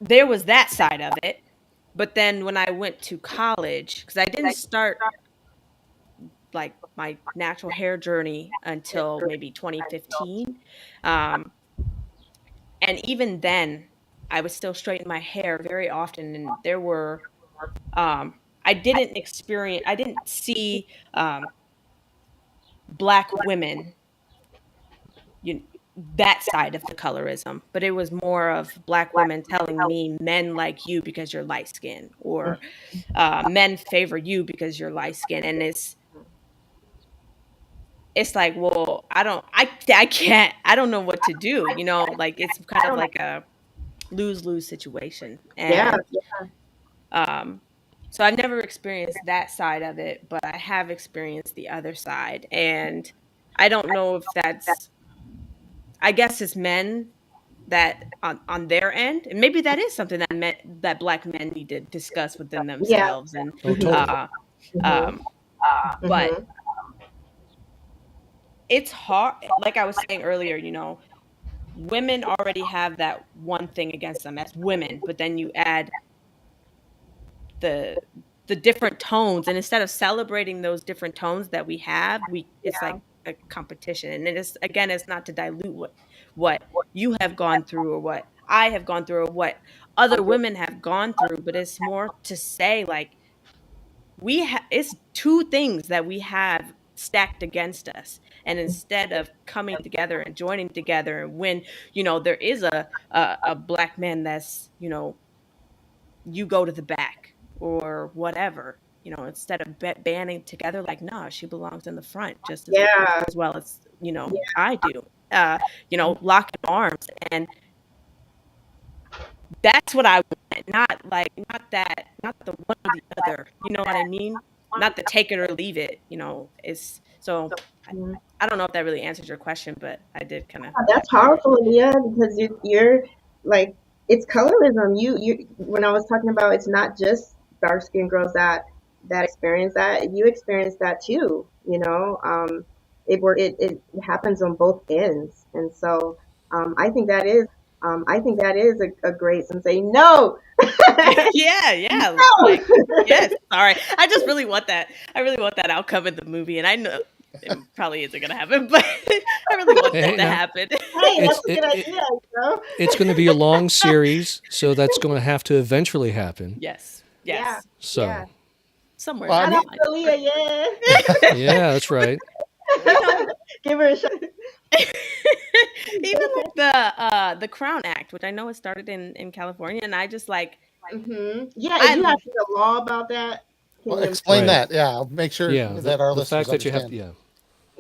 there was that side of it. But then when I went to college, because I didn't start like my natural hair journey until maybe 2015, and even then I would still straighten my hair very often, and there were I didn't see black women, that side of the colorism, but it was more of black women telling me men like you because you're light skinned, or men favor you because you're light skinned. And it's like, well, I don't know what to do, like it's kind of like a lose-lose situation. Yeah. And so I've never experienced that side of it, but I have experienced the other side. And I don't know if I guess it's men that on their end, and maybe that is something that Black men need to discuss within Yeah. themselves. And Oh, totally. um, but Mhm. it's hard. Like I was saying earlier, women already have that one thing against them as women, but then you add the different tones, and instead of celebrating those different tones that we have, it's Yeah. like a competition. And it is, again, it's not to dilute what you have gone through, or what I have gone through, or what other women have gone through, but it's more to say, like, it's two things that we have stacked against us, and instead of coming together and joining together, and when there is a Black man that's, you go to the back or whatever, instead of banding together, like, nah, she belongs in the front just Yeah. as well as Yeah. I do, locking arms. And that's what I want, not the one or the other, you know what I mean? Not the take it or leave it, it's so. Mhm. I don't know if that really answers your question, but I did kind of. That's powerful, Leah, because you're like, it's colorism. You when I was talking about, it's not just dark skinned girls that experience that. You experience that too. It happens on both ends, and so I think that is a great some say no. Yeah. No. Like, yes. Sorry. I just really want that. I really want that outcome in the movie, and I know it probably isn't gonna happen, but I really want that to now, happen. Hey, that's it's a good idea, it's going to be a long series, so that's going to have to eventually happen. Yes. Yeah. So, Yeah. Somewhere Well, I down mean, the line. Shout out to Leah, yeah. yeah, that's right. Give her a shot. Even like the Crown Act, which I know it started in California, and I just like. Yeah, I and you have to know law about that. Can well, you? explain Right. that. Yeah, I'll make sure Yeah, that our the listeners fact that you have, understand.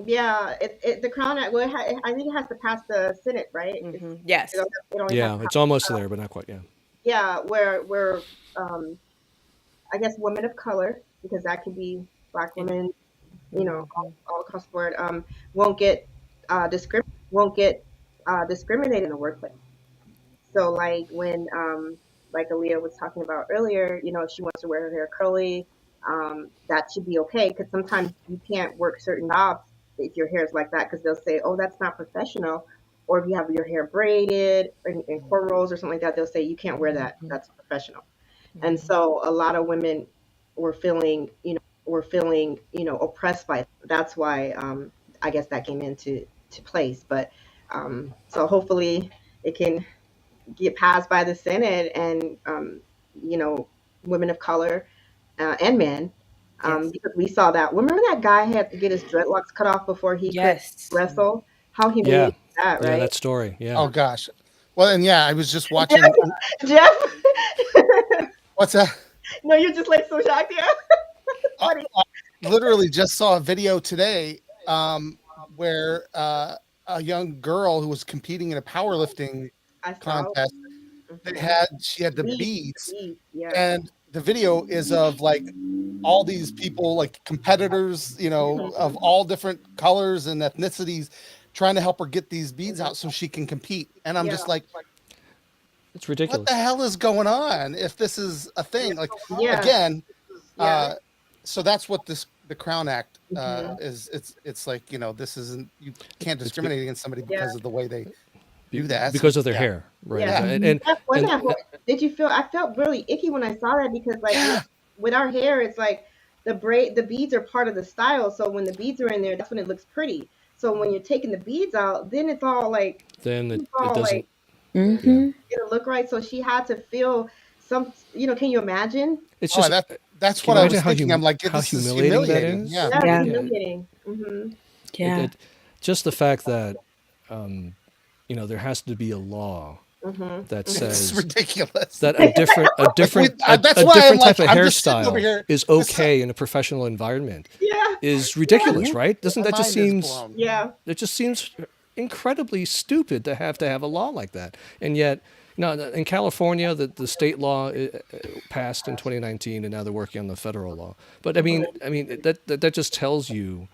Yeah, the Crown Act. Well, I think it has to pass the Senate, right? Yes. It only has yeah, to it's almost there, but not quite. Yeah. yeah, where I guess women of color, because that could be Black women, all across the board, won't get discriminated in the workplace. So like when like Aaliyah was talking about earlier, if she wants to wear her hair curly, that should be okay, because sometimes you can't work certain jobs if your hair is like that, because they'll say, oh, that's not professional. Or if you have your hair braided in cornrows or something like that, they'll say you can't wear that. That's professional. And so a lot of women were feeling, oppressed by it. That's why I guess that came into to place. But so hopefully it can get passed by the Senate, and women of color and men, Yes. because we saw that. Remember that guy had to get his dreadlocks cut off before he could Yes. wrestle? How Yeah. humiliating is that, Yeah, right? that story. Yeah. Oh gosh. Well, and yeah, I was just watching. Jeff, What's that? no, you're just like so shocked. Yeah. Funny. I literally just saw a video today where a young girl who was competing in a powerlifting I saw. contest. She had the beads, Yeah. and the video is of like all these people, like competitors, of all different colors and ethnicities, trying to help her get these beads out so she can compete. And I'm just like, It's what ridiculous. the hell is going on? If this is a thing, like Yeah. again, Yeah. so that's what the Crown Act Mhm. is. It's like, this isn't, you can't discriminate against somebody because of the way they do that. Because So, of their yeah. hair, right? Yeah. And Jeff, did you feel? I felt really icky when I saw that, because like Yeah. with our hair, it's like the beads are part of the style. So when the beads are in there, that's when it looks pretty. So when you're taking the beads out, then it's all like, then it all doesn't. like, Yeah. it'll look right. So she had to feel some. Can you imagine? It's Oh, just. that's Can what you I was imagine how thinking. I'm like, how this is humiliating that humiliating. is? Yeah. That's Yeah. humiliating. Yeah. Just the fact that there has to be a law that It's says ridiculous. that a different that's why I'm different type like, of I'm just sitting over hairstyle here. is okay in a professional environment Yeah. is ridiculous, right? Doesn't My that just mind is seems blown. Yeah. it just seems incredibly stupid to have a law like that? And yet, in California, the state law passed in 2019, and now they're working on the federal law. But I mean that just tells you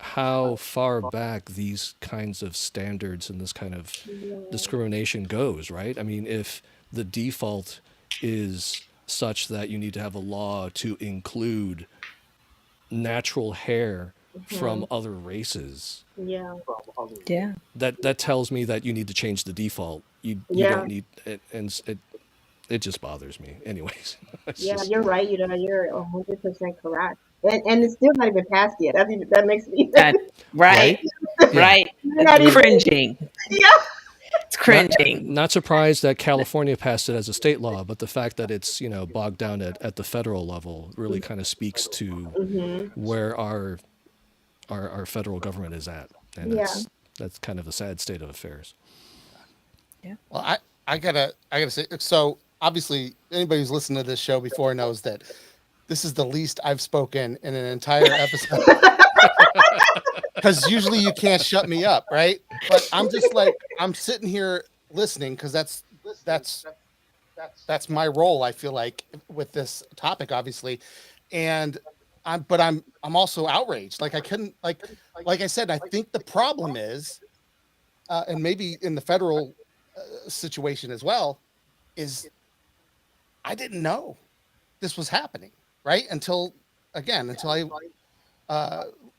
how far back these kinds of standards and this kind of discrimination goes, right? I mean, if the default is such that you need to have a law to include natural hair from other races, Yeah. Yeah. that tells me that you need to change the default. You Yeah. don't need it, and it just bothers me. Anyways, it's Yeah, just you're right. You're 100% correct. And it's still not even passed yet. That makes me. That right, right. Yeah. right. You're not It's even. cringing. Yeah. It's cringing. Not surprised that California passed it as a state law, but the fact that it's bogged down at the federal level really kind of speaks to where our federal government is at, and Yeah. that's kind of a sad state of affairs. Well, I gotta say, so obviously anybody who's listened to this show before knows that this is the least I've spoken in an entire episode. Because usually you can't shut me up, right? But I'm just like, I'm sitting here listening because that's my role. I feel like with this topic, obviously, and I'm also outraged. Like I couldn't like I said, I think the problem is, and maybe in the federal situation as well, is I didn't know this was happening, right? Until I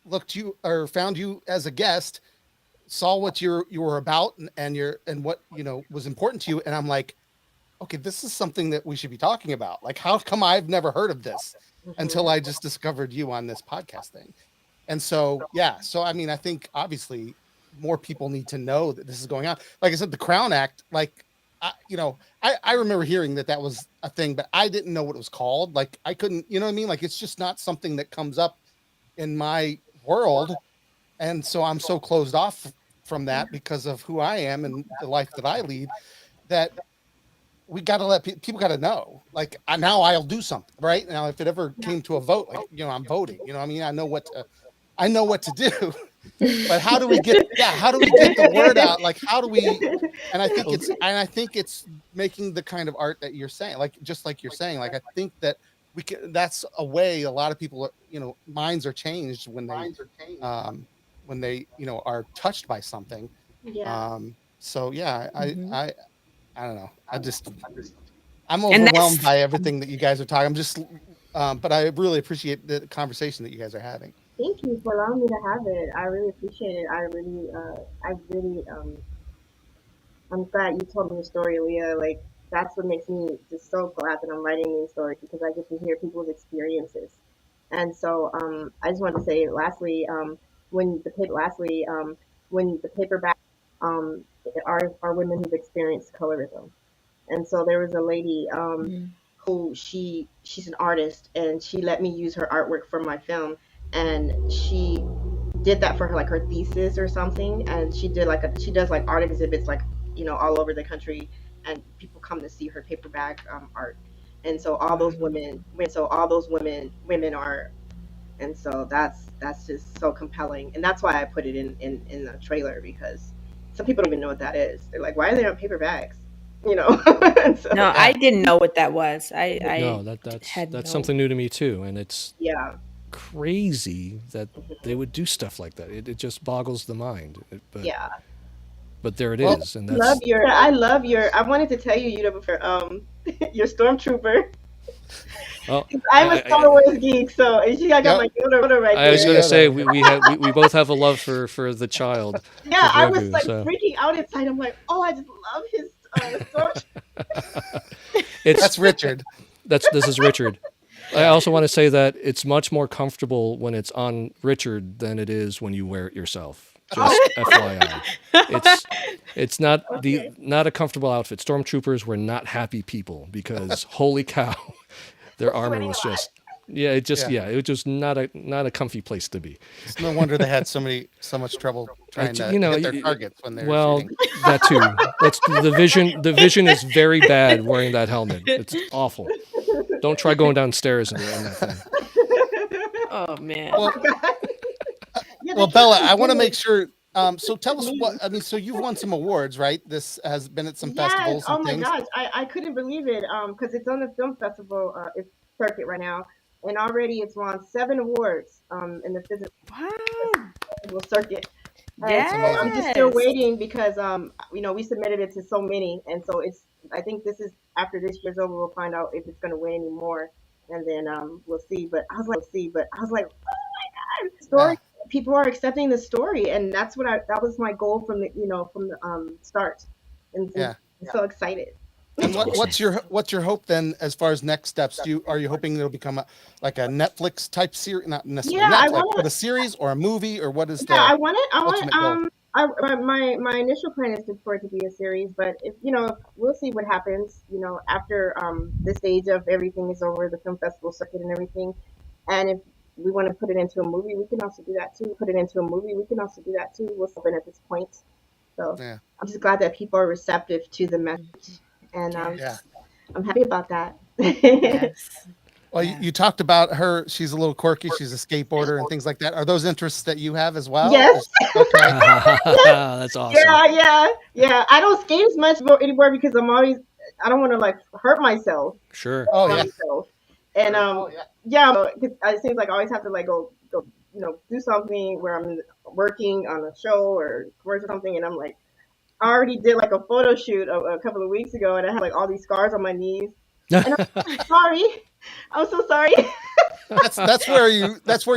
looked you or found you as a guest, saw what you were about and what was important to you, and I'm like, okay, this is something that we should be talking about. Like, how come I've never heard of this until I just discovered you on this podcast thing? And so I mean, I think obviously more people need to know that this is going on. Like I said, the Crown Act, like I remember hearing that was a thing, but I didn't know what it was called. Like I couldn't, you know what I mean? Like it's just not something that comes up in my world. And so I'm so closed off from that because of who I am and the life that I lead, that we got to let people got to know, like now I'll do something right now. If it ever came to a vote, like, I'm voting, I mean, I know what to do, but how do we get the word out? Like, how do we, and I think it's making the kind of art that you're saying, like, just like you're saying, like, I think that we can, that's a way a lot of people are, minds are changed when they are touched by something. Yeah. So yeah, I don't know. I'm overwhelmed by everything that you guys are talking. I'm just, but I really appreciate the conversation that you guys are having. Thank you for allowing me to have it. I really appreciate it. I'm glad you told me your story, Leah. Like, that's what makes me just so glad that I'm writing these stories, because I get to hear people's experiences. And so, I just wanted to say, lastly, when the paperback, are women who've experienced colorism. And so there was a lady, who she's an artist, and she let me use her artwork for my film, and she did that for her thesis or something, and she does like art exhibits all over the country, and people come to see her paperback art. And so all those women are, and so that's just so compelling, and that's why I put it in the trailer, because some people don't even know what that is. They're like, why are they on paperbacks? So, No, I didn't know what that was. No, that's something new to me too, and it's yeah. crazy that they would do stuff like that. It just boggles the mind. Yeah. But there it is, and that's. I wanted to tell you, before, your stormtrooper. Oh, I'm a Star Wars geek, so I got my Yoda right there. I was going to say we both have a love for the child. Yeah, for I Grogu, was so. freaking out inside. I'm like, oh, I just love his stormtrooper. That's Richard. This is Richard. I also want to say that it's much more comfortable when it's on Richard than it is when you wear it yourself. Just FYI, it's not not a comfortable outfit. Stormtroopers were not happy people, because holy cow, their armor was just it was just not a comfy place to be. It's no wonder they had so much trouble trying to hit their targets when they were shooting. That too. That's the vision. The vision is very bad wearing that helmet. It's awful. Don't try going downstairs in that thing. Oh man. Well, Bella, I want to make sure. So tell us so you've won some awards, right? This has been at some festivals and things. Oh my gosh, I couldn't believe it. Because it's on the film festival circuit right now. and already it's won 7 awards in the physical circuit. And so I'm just still waiting because we submitted it to so many, and so I think this is after this year's over, we'll find out if it's going to win any more, and then we'll see. But I was like, oh my God, story. People are accepting the story, and that was my goal from the start, and so I'm so excited. And what's your hope then as far as next steps? Are you hoping it'll become like a Netflix type series, not necessarily Netflix, but a series or a movie, or what is the? I want my initial plan is for it to be a series, but if we'll see what happens. After the stage of everything is over, the film festival circuit and everything, and if we want to put it into a movie, we can also do that too. We'll open at this point. So I'm just glad that people are receptive to the message. And I'm happy about that. Yes. Well, you talked about her. She's a little quirky. She's a skateboarder and things like that. Are those interests that you have as well? Yes. Okay. That's awesome. Yeah. I don't skate as much anymore because I don't want to like hurt myself. Sure. Oh yeah. Myself. And it seems like I always have to like go do something where I'm working on a show or commercial or something, and I'm like, I already did like a photo shoot a couple of weeks ago, and I had like all these scars on my knees. And I'm sorry. I'm so sorry. That's where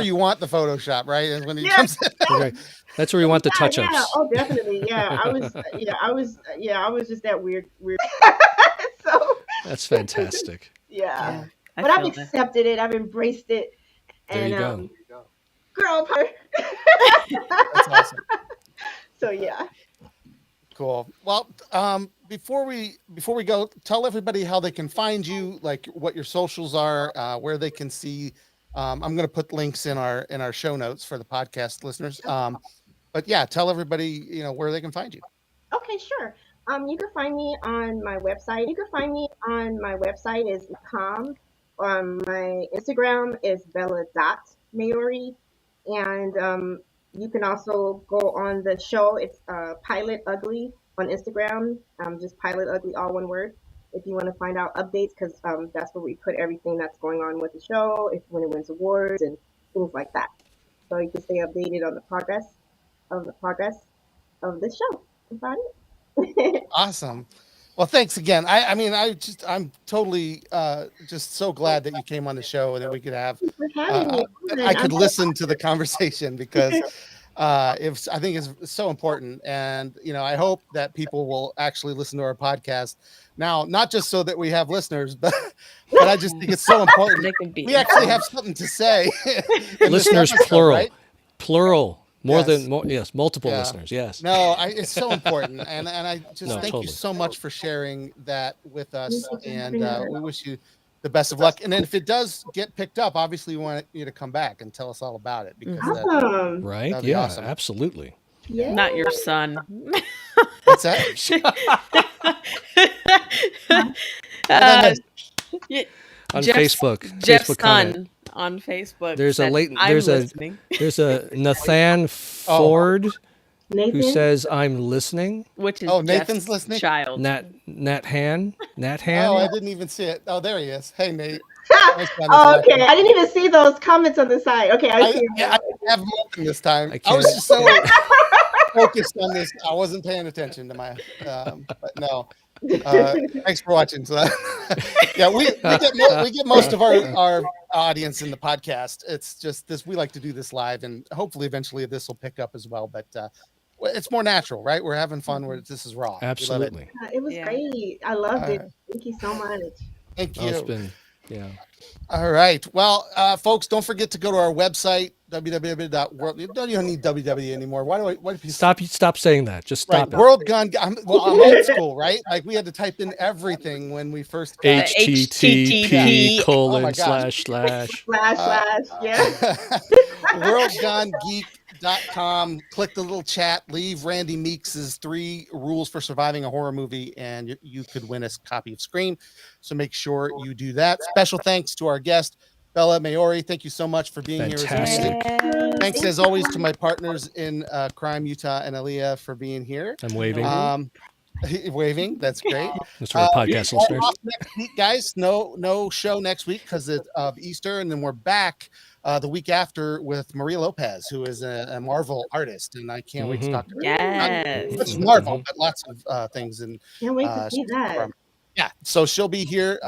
you want the Photoshop, right? And when he comes in. Okay. That's where you want the touch-ups. Yeah. Oh, definitely. Yeah. I was just that weird. So that's fantastic. Yeah. But I've accepted it. I've embraced it. There you go. Girl power. That's awesome. So yeah. Cool. Well, before we go, tell everybody how they can find you, like what your socials are, where they can see. I'm going to put links in our show notes for the podcast listeners. But yeah, tell everybody where they can find you. Okay, sure. You can find me on my website. Is .com. My Instagram is bella.maori, and you can also go on the show. It's Pilot Ugly on Instagram. Just Pilot Ugly, all one word. If you want to find out updates, because that's where we put everything that's going on with the show, when it wins awards and things like that. So you can stay updated on the progress of the show. That's about it. Awesome. Well, thanks again. I'm totally just so glad that you came on the show and that we could have. I could listen to the conversation because I think it's so important, and I hope that people will actually listen to our podcast now, not just so that we have listeners, but I just think it's so important. We actually have something to say. Listeners, plural, right? plural. Multiple listeners. Yes. No, it's so important, and I just thank you so much for sharing that with us, and we wish you the best of luck. And then if it does get picked up, obviously we want you to come back and tell us all about it because right, awesome. Absolutely. Yeah. Not your son. What's that? On Facebook. Jeff's Facebook son comment. On Facebook. There's a Nathan Ford Nathan? who says I'm listening. Which is Nathan's Jeff's listening. Child. Nat Han. Oh, I didn't even see it. Oh, there he is. Hey, Nate. Oh, okay. I didn't even see those comments on the side. Okay, I see. I have them open this time. I was just so focused on this. I wasn't paying attention to my. But no. Thanks for watching. So we get most of our audience in the podcast. It's just this. We like to do this live, and hopefully, eventually, this will pick up as well. But it's more natural, right? We're having fun where this is raw. Absolutely. It was great. I loved it. Thank you so much. Thank you. It's been, All right. Well, folks, don't forget to go to our website, www.world. You don't even need www anymore. Why do you stop saying that? Just stop it. World Gone. I'm old school, right? Like we had to type in everything when we first got HTTP : Yeah. worldgonegeek.com. Click the little chat, leave Randy Meeks's 3 rules for surviving a horror movie, and you could win a copy of Scream. So make sure you do that. Special thanks to our guest, Bella Maori. Thank you so much for being here. Thanks as always to my partners in crime, Utah and Aaliyah, for being here. I'm waving. Waving. That's great. That's for our We podcast are listeners. off next week, guys. No show next week because of Easter, and then we're back the week after with Maria Lopez, who is a Marvel artist, and I can't wait to talk to her. Yes. Not just Marvel, but lots of things. And Can't wait to see that. yeah, so she'll be here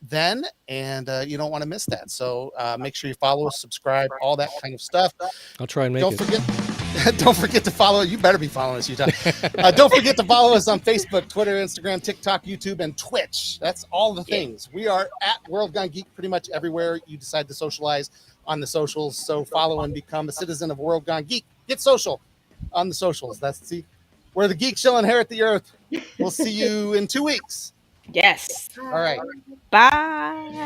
then, and you don't want to miss that. So make sure you follow us, subscribe, all that kind of stuff. I'll try and make Don't it. forget, don't forget to follow. You better be following us, Utah. Don't forget to follow us on Facebook, Twitter, Instagram, TikTok, YouTube, and Twitch. That's all the things. We are at World Gone Geek pretty much everywhere you decide to socialize on the socials. So follow and become a citizen of World Gone Geek. Get social on the socials. Where the geeks shall inherit the earth. We'll see you in 2 weeks. Yes. All right. Bye.